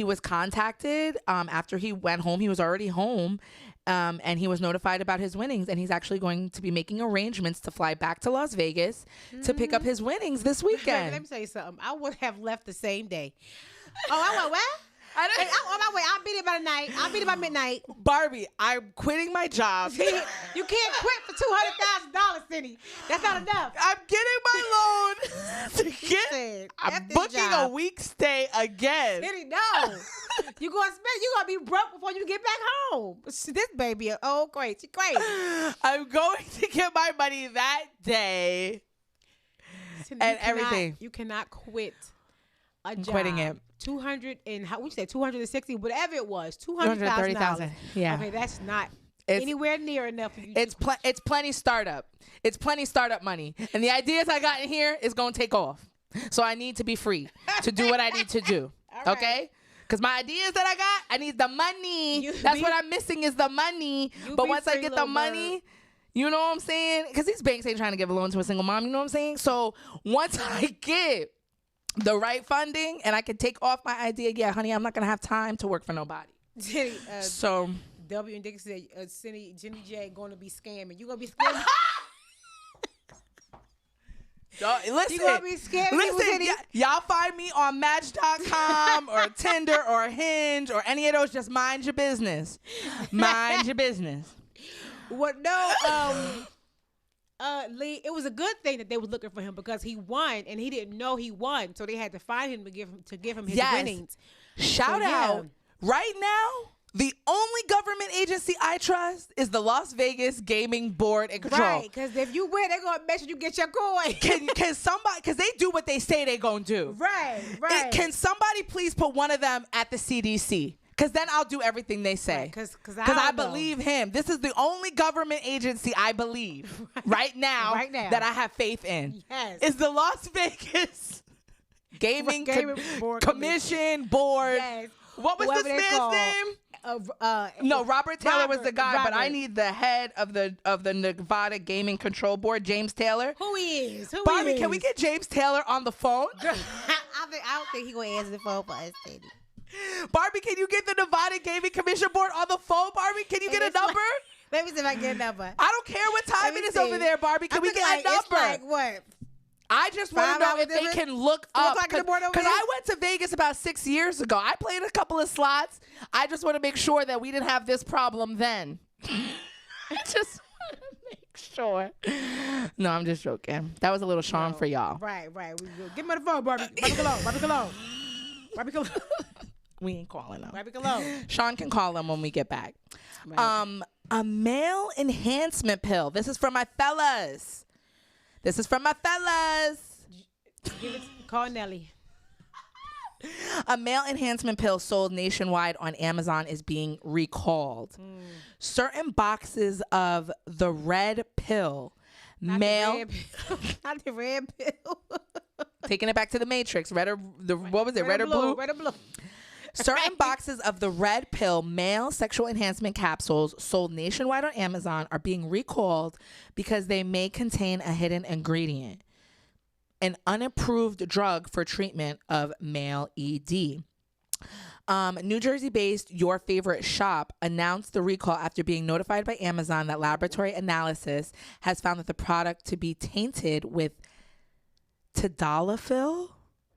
was contacted after he went home. He was already home. And he was notified about his winnings, and he's actually going to be making arrangements to fly back to Las Vegas to pick up his winnings this weekend. Let me tell you something. I would have left the same day. Oh, I went where? I'm on my way. I'll be there by the night. I'll be there by midnight. Barbie, I'm quitting my job. You can't quit for $200,000, Senny. That's not enough. I'm getting my loan I'm booking a week stay again. Senny, no. You're gonna be broke before you get back home. This baby, great. She's crazy. I'm going to get my money that day. Senny, and everything. You cannot quit a job. Quitting it. 200 and how we said 260, whatever it was, $230,000. Yeah. Okay, that's not anywhere near enough for you. It's plenty startup. It's plenty startup money, and the ideas I got in here is gonna take off. So I need to be free to do what I need to do. All right. Okay. Because my ideas that I need the money. That's what I'm missing is the money. But once I get the money, you know what I'm saying? Because these banks ain't trying to give a loan to a single mom. You know what I'm saying? So once I get the right funding and I can take off my idea, yeah, honey, I'm not going to have time to work for nobody. So W and Dick said, Jenny J going to be scamming. You going to be scamming? Listen, you gonna be scared of y'all find me on Match.com or Tinder or Hinge or any of those. Just mind your business. Mind your business. What? No, Lee, it was a good thing that they was looking for him because he won and he didn't know he won, so they had to find him to give him his winnings. Shout out right now. The only government agency I trust is the Las Vegas Gaming Board and Control. Right, because if you win, they're going to make sure you get your coin. Can somebody, because they do what they say they're going to do. Right. Can somebody please put one of them at the CDC? Because then I'll do everything they say. Because I believe him. This is the only government agency I believe right now that I have faith in. Yes. Is the Las Vegas Gaming Commission Board. Yes. What was this man's name? No, Robert Taylor was the guy, but I need the head of the Nevada Gaming Control Board, James Taylor. Who he is? Barbie, can we get James Taylor on the phone? I don't think he's going to answer the phone for us, Teddy. Barbie, can you get the Nevada Gaming Commission Board on the phone, Barbie? Can you get a number? Let me see if I can get a number. I don't care what time it is over there, Barbie. Can we get a number? It's like what? I just want to know if they can look up. Because I went to Vegas about 6 years ago. I played a couple of slots. I just want to make sure that we didn't have this problem then. I just want to make Sure. No, I'm just joking. That was a little Shawn for y'all. Right. Give me the phone, Barbie. Barbie Cologne. We ain't calling them. Barbie Cologne. Shawn can call them when we get back. Right. A male enhancement pill. This is for my fellas. Call Nelly. A male enhancement pill sold nationwide on Amazon is being recalled. Certain boxes of the red pill, not the red pill. Taking it back to the Matrix. What was it? Red or blue? Red or blue. Certain boxes of the red pill male sexual enhancement capsules sold nationwide on Amazon are being recalled because they may contain a hidden ingredient, an unapproved drug for treatment of male ED. New Jersey-based Your Favorite Shop announced the recall after being notified by Amazon that laboratory analysis has found that the product to be tainted with tadalafil.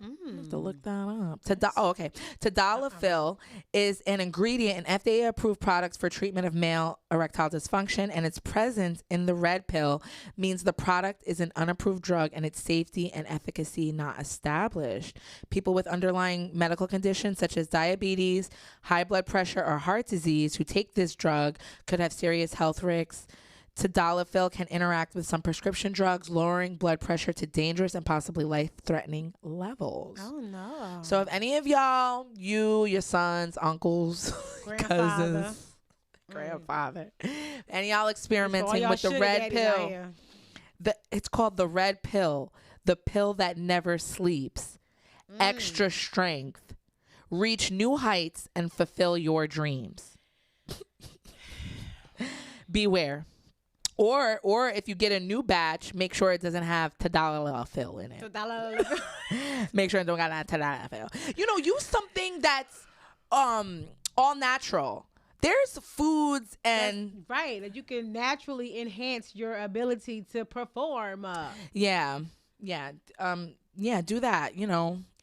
I have to look that up. Tadalafil is an ingredient in FDA-approved products for treatment of male erectile dysfunction, and its presence in the red pill means the product is an unapproved drug and its safety and efficacy not established. People with underlying medical conditions such as diabetes, high blood pressure, or heart disease who take this drug could have serious health risks. Tadalafil can interact with some prescription drugs, lowering blood pressure to dangerous and possibly life-threatening levels. Oh, no. So if any of y'all, your sons, uncles, cousins, grandfather, any of y'all experimenting with the red pill, it's called the red pill, the pill that never sleeps, extra strength, reach new heights, and fulfill your dreams. Beware. Or if you get a new batch, make sure it doesn't have tadalafil in it. Make sure it don't got that tadalafil. Use something that's all natural. There's foods and right that you can naturally enhance your ability to perform. Yeah, do that.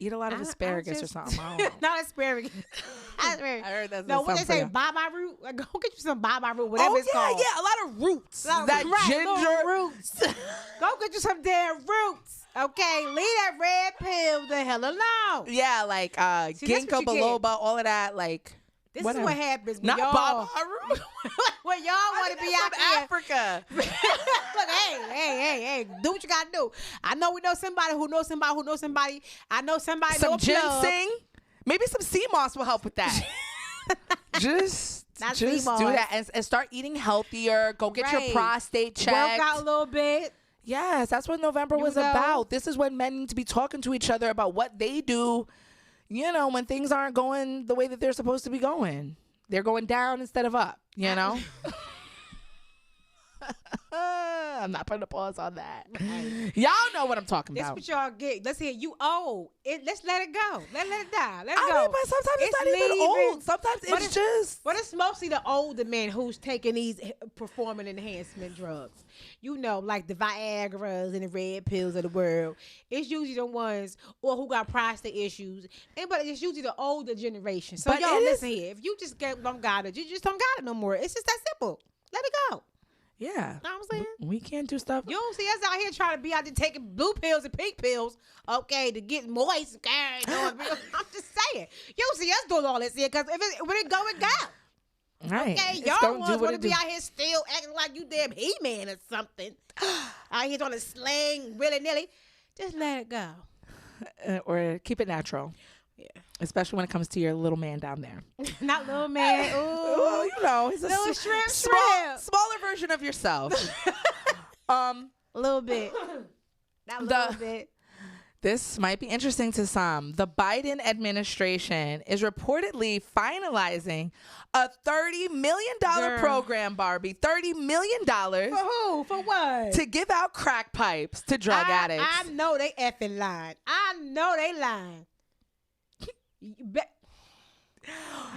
Eat a lot of asparagus or something. Not asparagus. I heard that's no. What they say, baba root. Go get you some baba root, whatever it's called. Yeah, a lot of roots. Ginger roots. Go get you some damn roots. Okay, leave that red pill the hell alone. Yeah, like ginkgo biloba, all of that. Like this is what happens when not y'all. Baba root. When y'all want to be out here. Africa. Look, hey, do what you gotta do. I know we know somebody who knows somebody who knows somebody. I know somebody. Some ginseng. Maybe some sea moss will help with that. Just do that and start eating healthier. Go get your prostate checked. Work out a little bit. Yes, that's what November was about. This is when men need to be talking to each other about what they do, when things aren't going the way that they're supposed to be going. They're going down instead of up, I'm not putting a pause on that. Y'all know what I'm talking about. This what y'all get. Let's hear you old. Let's let it go. Let it die. Let it go. I mean, but sometimes it's not even old. Sometimes it's just. But it's mostly the older men who's taking these performance enhancement drugs. Like the Viagra's and the red pills of the world. It's usually the ones who got prostate issues. But it's usually the older generation. So y'all listen here. If you just don't got it, you just don't got it no more. It's just that simple. Let it go. Yeah. Know what I'm saying? We can't do stuff. You don't see us out here trying to be out there taking blue pills and pink pills, to get moist. I'm just saying. You don't see us doing all this here because when it go, it go. Right. Okay, y'all want to be out here still acting like you damn He-Man or something. Out here trying to slang willy-nilly. Just let it go. Or keep it natural. Yeah. Especially when it comes to your little man down there. Not little man. Ooh. He's a little shrimp. Smaller version of yourself. A little bit. That little bit. This might be interesting to some. The Biden administration is reportedly finalizing a $30 million program, Barbie. $30 million. For who? For what? To give out crack pipes to drug addicts. I know they effing lying. I know they lying.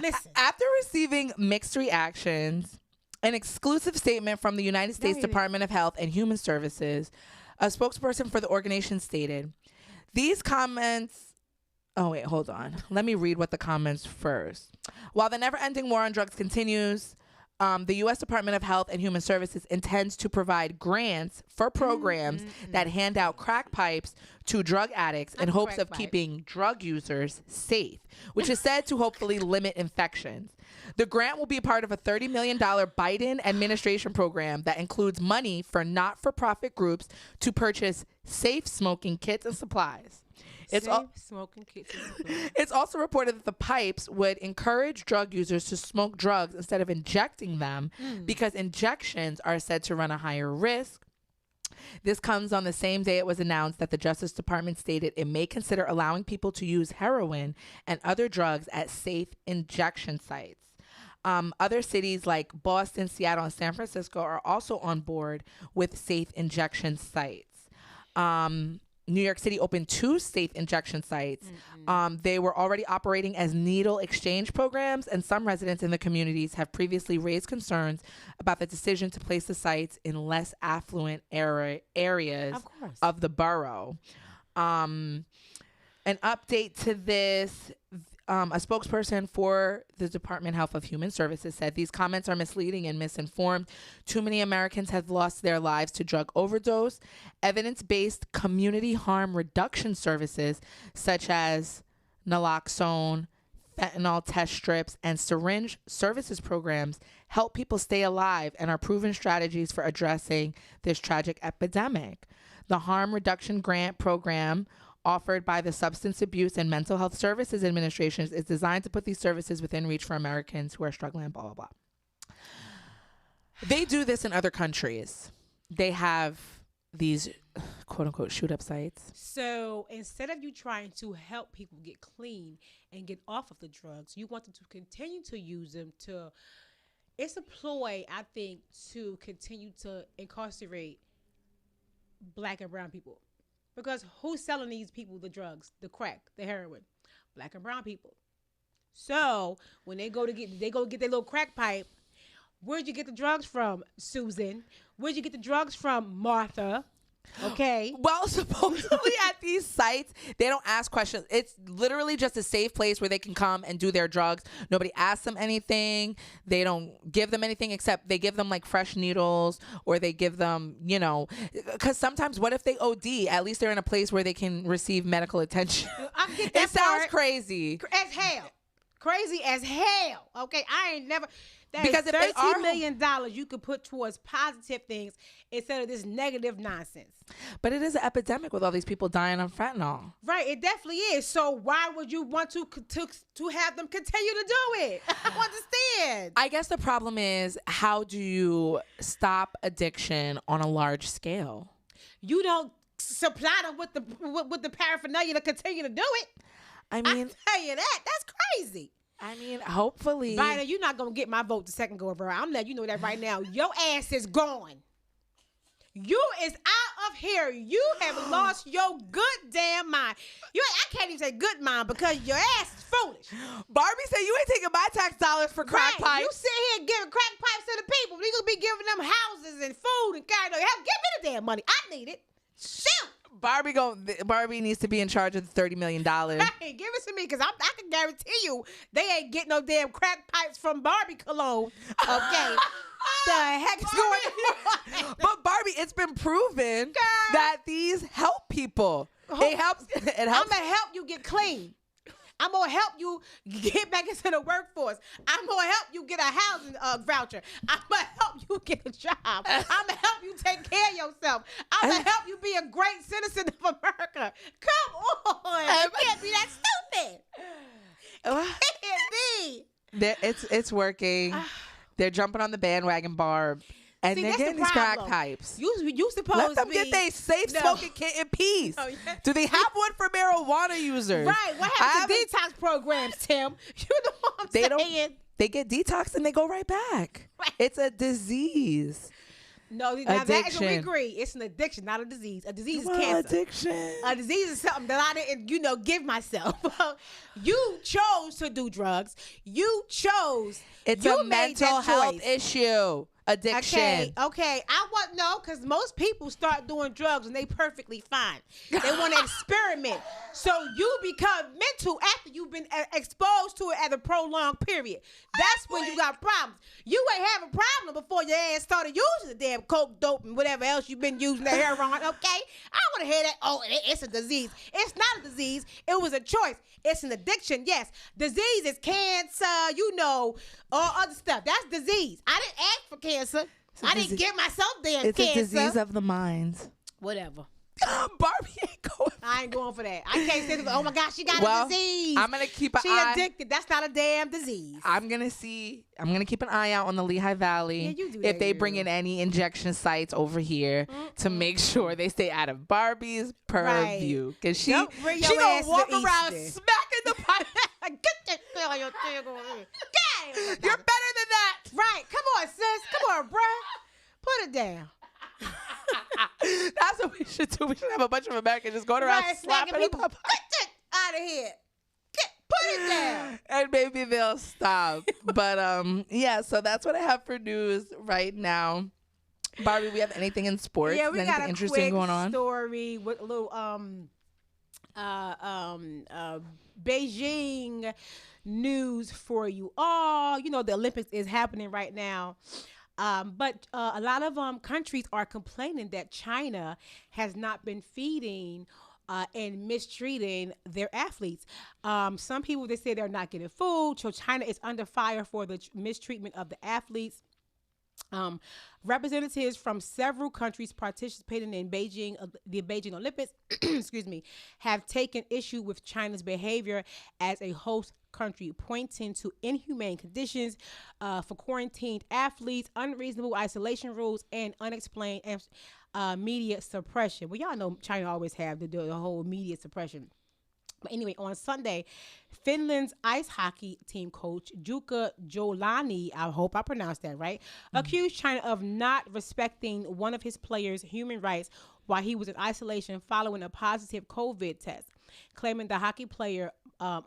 Listen. After receiving mixed reactions, an exclusive statement from the United States Department of Health and Human Services, a spokesperson for the organization stated, these comments... Oh, wait, hold on. Let me read what the comments first. While the never-ending war on drugs continues, The U.S. Department of Health and Human Services intends to provide grants for programs that hand out crack pipes to drug addicts in hopes of keeping drug users safe, which is said to hopefully limit infections. The grant will be part of a $30 million Biden administration program that includes money for not-for-profit groups to purchase safe smoking kits and supplies. It's also reported that the pipes would encourage drug users to smoke drugs instead of injecting them because injections are said to run a higher risk. This comes on the same day it was announced that the Justice Department stated it may consider allowing people to use heroin and other drugs at safe injection sites. Other cities like Boston, Seattle, and San Francisco are also on board with safe injection sites. New York City opened 2 safe injection sites. They were already operating as needle exchange programs, and some residents in the communities have previously raised concerns about the decision to place the sites in less affluent areas of the borough. An update to this, a spokesperson for the Department of Health and Human Services said these comments are misleading and misinformed. Too many Americans have lost their lives to drug overdose. Evidence-based community harm reduction services such as naloxone, fentanyl test strips, and syringe services programs help people stay alive and are proven strategies for addressing this tragic epidemic. The Harm Reduction Grant Program offered by the Substance Abuse and Mental Health Services Administration is designed to put these services within reach for Americans who are struggling, blah, blah, blah. They do this in other countries. They have these quote unquote shoot up sites. So instead of you trying to help people get clean and get off of the drugs, you want them to continue to use them it's a ploy, I think, to continue to incarcerate Black and brown people. Because who's selling these people the drugs, the crack, the heroin? Black and brown people. So when they go get their little crack pipe, where'd you get the drugs from, Susan? Where'd you get the drugs from, Martha? Okay. Well, supposedly at these sites, they don't ask questions. It's literally just a safe place where they can come and do their drugs. Nobody asks them anything. They don't give them anything except they give them like fresh needles, or they give them, because sometimes what if they OD? At least they're in a place where they can receive medical attention. It sounds crazy. As hell. Crazy as hell. Okay. I ain't never... Because if $13 million you could put towards positive things instead of this negative nonsense. But it is an epidemic with all these people dying of fentanyl. Right, it definitely is. So why would you want to have them continue to do it? I don't understand. I guess the problem is, how do you stop addiction on a large scale? You don't supply them with the paraphernalia to continue to do it. I mean, I tell you that. That's crazy. I mean, hopefully. Biden, you're not going to get my vote the second go around. I'm letting you know that right now. Your ass is gone. You is out of here. You have lost your good damn mind. I can't even say good mind because your ass is foolish. Barbie said you ain't taking my tax dollars for crack pipes. You sit here giving crack pipes to the people. You going to be giving them houses and food and kind of help. Give me the damn money. I need it. Shoot. Barbie needs to be in charge of the $30 million. Hey, give it to me, because I can guarantee you they ain't getting no damn crack pipes from Barbi cologne. Okay. The heck is going on? But Barbie, it's been proven that these help people. It helps. I'm going to help you get clean. I'm going to help you get back into the workforce. I'm going to help you get a housing voucher. I'm going to help you get a job. I'm going to help you take care of yourself. I'm going to help you be a great citizen of America. Come on. It can't be that stupid. It can't be. It's working. They're jumping on the bandwagon, Barb. And they're getting these crack pipes. You supposed Let them get their safe smoking kit in peace. Oh, yeah. Do they have one for marijuana users? Right. What happened to detox programs, Tim? You know what I'm saying? They get detox and they go right back. Right. It's a disease. No, now that is what we agree. It's an addiction, not a disease. A disease is cancer. Addiction. A disease is something that I didn't, give myself. You chose to do drugs. You chose. It's a mental health issue. addiction. Okay. I want no, because most people start doing drugs and they perfectly fine. They want to experiment. So you become mental after you've been exposed to it at a prolonged period. That's when you got problems. You ain't have a problem before your ass started using the damn coke, dope, and whatever else you've been using, the heroin. Okay, I want to hear that. Oh, it's a disease. It's not a disease. It was a choice. It's an addiction. Yes, disease is cancer. All other stuff. That's disease. I didn't ask for cancer. I didn't give myself damn it's cancer. It's a disease of the mind. Whatever. Barbie ain't going. I ain't going for that. I can't say, oh my gosh, she got a disease. I'm gonna keep an she eye. addicted. That's not a damn disease. I'm gonna keep an eye out on the Lehigh Valley. Yeah, you do if that, they girl. bring in any injection sites over here to make sure they stay out of Barbie's purview, because she Don't bring your she gonna ass to walk around Easter. smacking the pipe. Get that thing on your thing over here. Get You're better than that. right. Come on, sis. Come on, bruh. Put it down. That's what we should do. We should have a bunch of Americans just going around Right, slapping smacking people. the Get that out of here. Put it down. and maybe they'll stop. But yeah, so that's what I have for news right now. Barbie, we have anything in sports? Yeah, we anything got a interesting quick going on? story with a little Beijing news for you all. You know, the Olympics is happening right now. But a lot of countries are complaining that China has not been feeding and mistreating their athletes. Some people, they say they're not getting food. So China is under fire for the mistreatment of the athletes. Representatives from several countries participating in the Beijing Olympics, excuse me, have taken issue with China's behavior as a host country, pointing to inhumane conditions for quarantined athletes, unreasonable isolation rules, and unexplained media suppression. Well, y'all know China always have the whole media suppression. But anyway, on Sunday, Finland's ice hockey team coach, Jukka Jolani, I hope I pronounced that right, accused China of not respecting one of his players' human rights while he was in isolation following a positive COVID test, claiming the hockey player,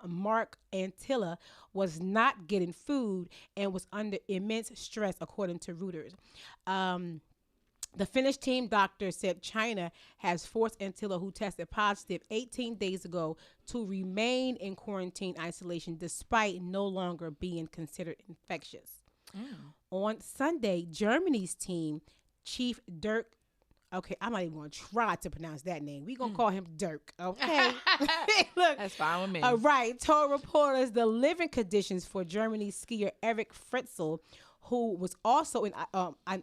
Mark Antilla, was not getting food and was under immense stress, according to Reuters. The Finnish team doctor said China has forced Antilla, who tested positive 18 days ago, to remain in quarantine isolation despite no longer being considered infectious. On Sunday, Germany's team chief Dirk, okay, I'm not even going to try to pronounce that name. We're going to call him Dirk, okay? Look, That's fine with me. Right, told reporters the living conditions for Germany's skier Eric Fritzl, who was also in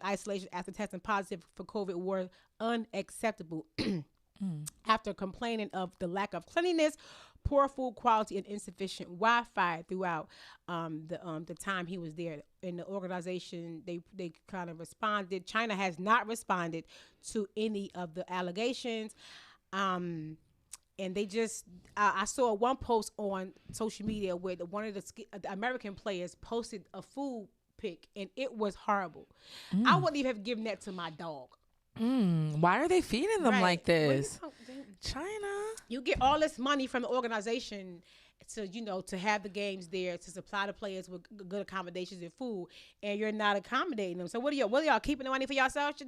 isolation after testing positive for COVID, were unacceptable. After complaining of the lack of cleanliness, poor food quality, and insufficient Wi-Fi throughout the time he was there. In the organization, they kind of responded. China has not responded to any of the allegations. And they just, I saw one post on social media where one of the American players posted a food pic, and it was horrible. I wouldn't even have given that to my dog. Why are they feeding them like this? China. You get all this money from the organization to have the games there, to supply the players with good accommodations and food, and you're not accommodating them. So what are y'all keeping the money for yourselves,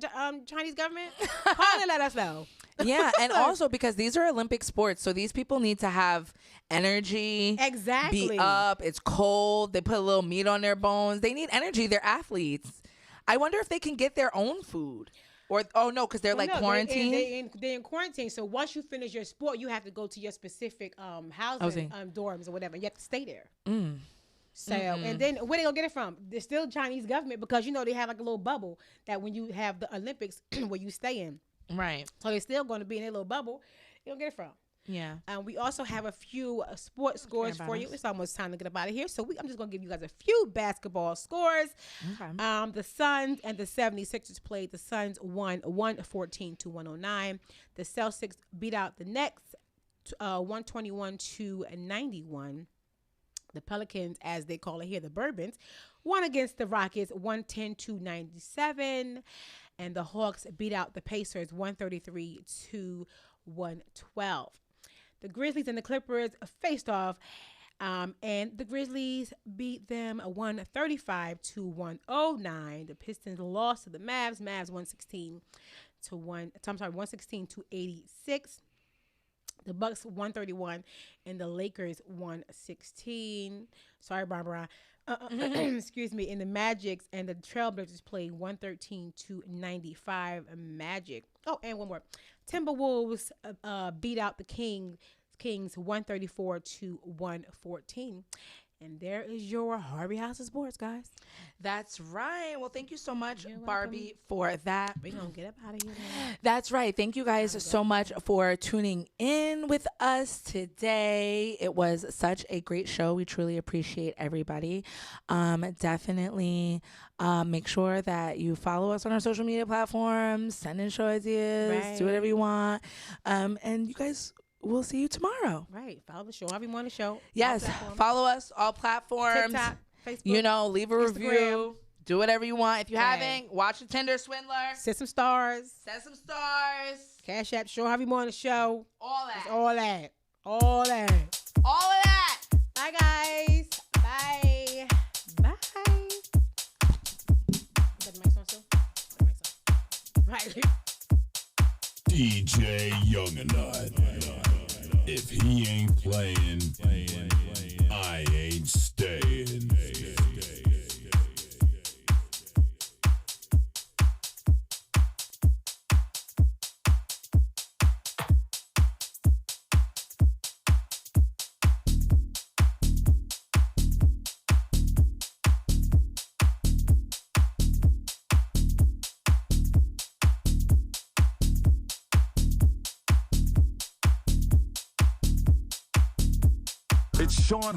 Chinese government? Call and let us know. Yeah, and also because these are Olympic sports, so these people need to have energy. Exactly. Be up. It's cold. They put a little meat on their bones. They need energy. They're athletes. I wonder if they can get their own food. Or no, because they're quarantined. They're in quarantine. So once you finish your sport, you have to go to your specific housing dorms or whatever. You have to stay there. So and then where they gonna get it from? They're still Chinese government, because they have like a little bubble that when you have the Olympics where you stay in. Right. So they're still going to be in their little bubble. You don't get it from. Yeah. We also have a few sports scores for you. It's almost time to get up out of here. So I'm just going to give you guys a few basketball scores. Okay. The Suns and the 76ers played. The Suns won 114-109. The Celtics beat out the Nets 121-91. The Pelicans, as they call it here, the Bourbons, won against the Rockets 110-97. And the Hawks beat out the Pacers 133-112. The Grizzlies and the Clippers faced off And the Grizzlies beat them 135 to 109. The Pistons lost to the Mavs. Mavs 116 to 86. The Bucks 131 and the Lakers 116. Sorry, Barbara. Excuse me. And the Magics and the Trailblazers played 113 to 95. Magic. Oh, and one more. Timberwolves beat out the Kings 134 to 114. And there is your Harvey House of Sports, guys. That's right. Well, thank you so much, Barbie, for that. We're going to get up out of here now. That's right. Thank you guys so much for tuning in with us today. It was such a great show. We truly appreciate everybody. Definitely make sure that you follow us on our social media platforms, send in show ideas, do whatever you want. And you guys... we'll see you tomorrow. Right. Follow the show. Harvey Morning Show. Yes. Follow us. All platforms. TikTok, Facebook. You know, leave a Instagram. Review. Do whatever you want. If you haven't, watch The Tinder Swindler. Set some stars. Set some stars. Cash App Show. Harvey Morning Show. All that. It's all that. All that. All of that. Bye, guys. Bye. Bye. Is that the mic on still? The mic's on. Right. DJ Younganut. If he ain't playing, I ain't staying. It's Shawn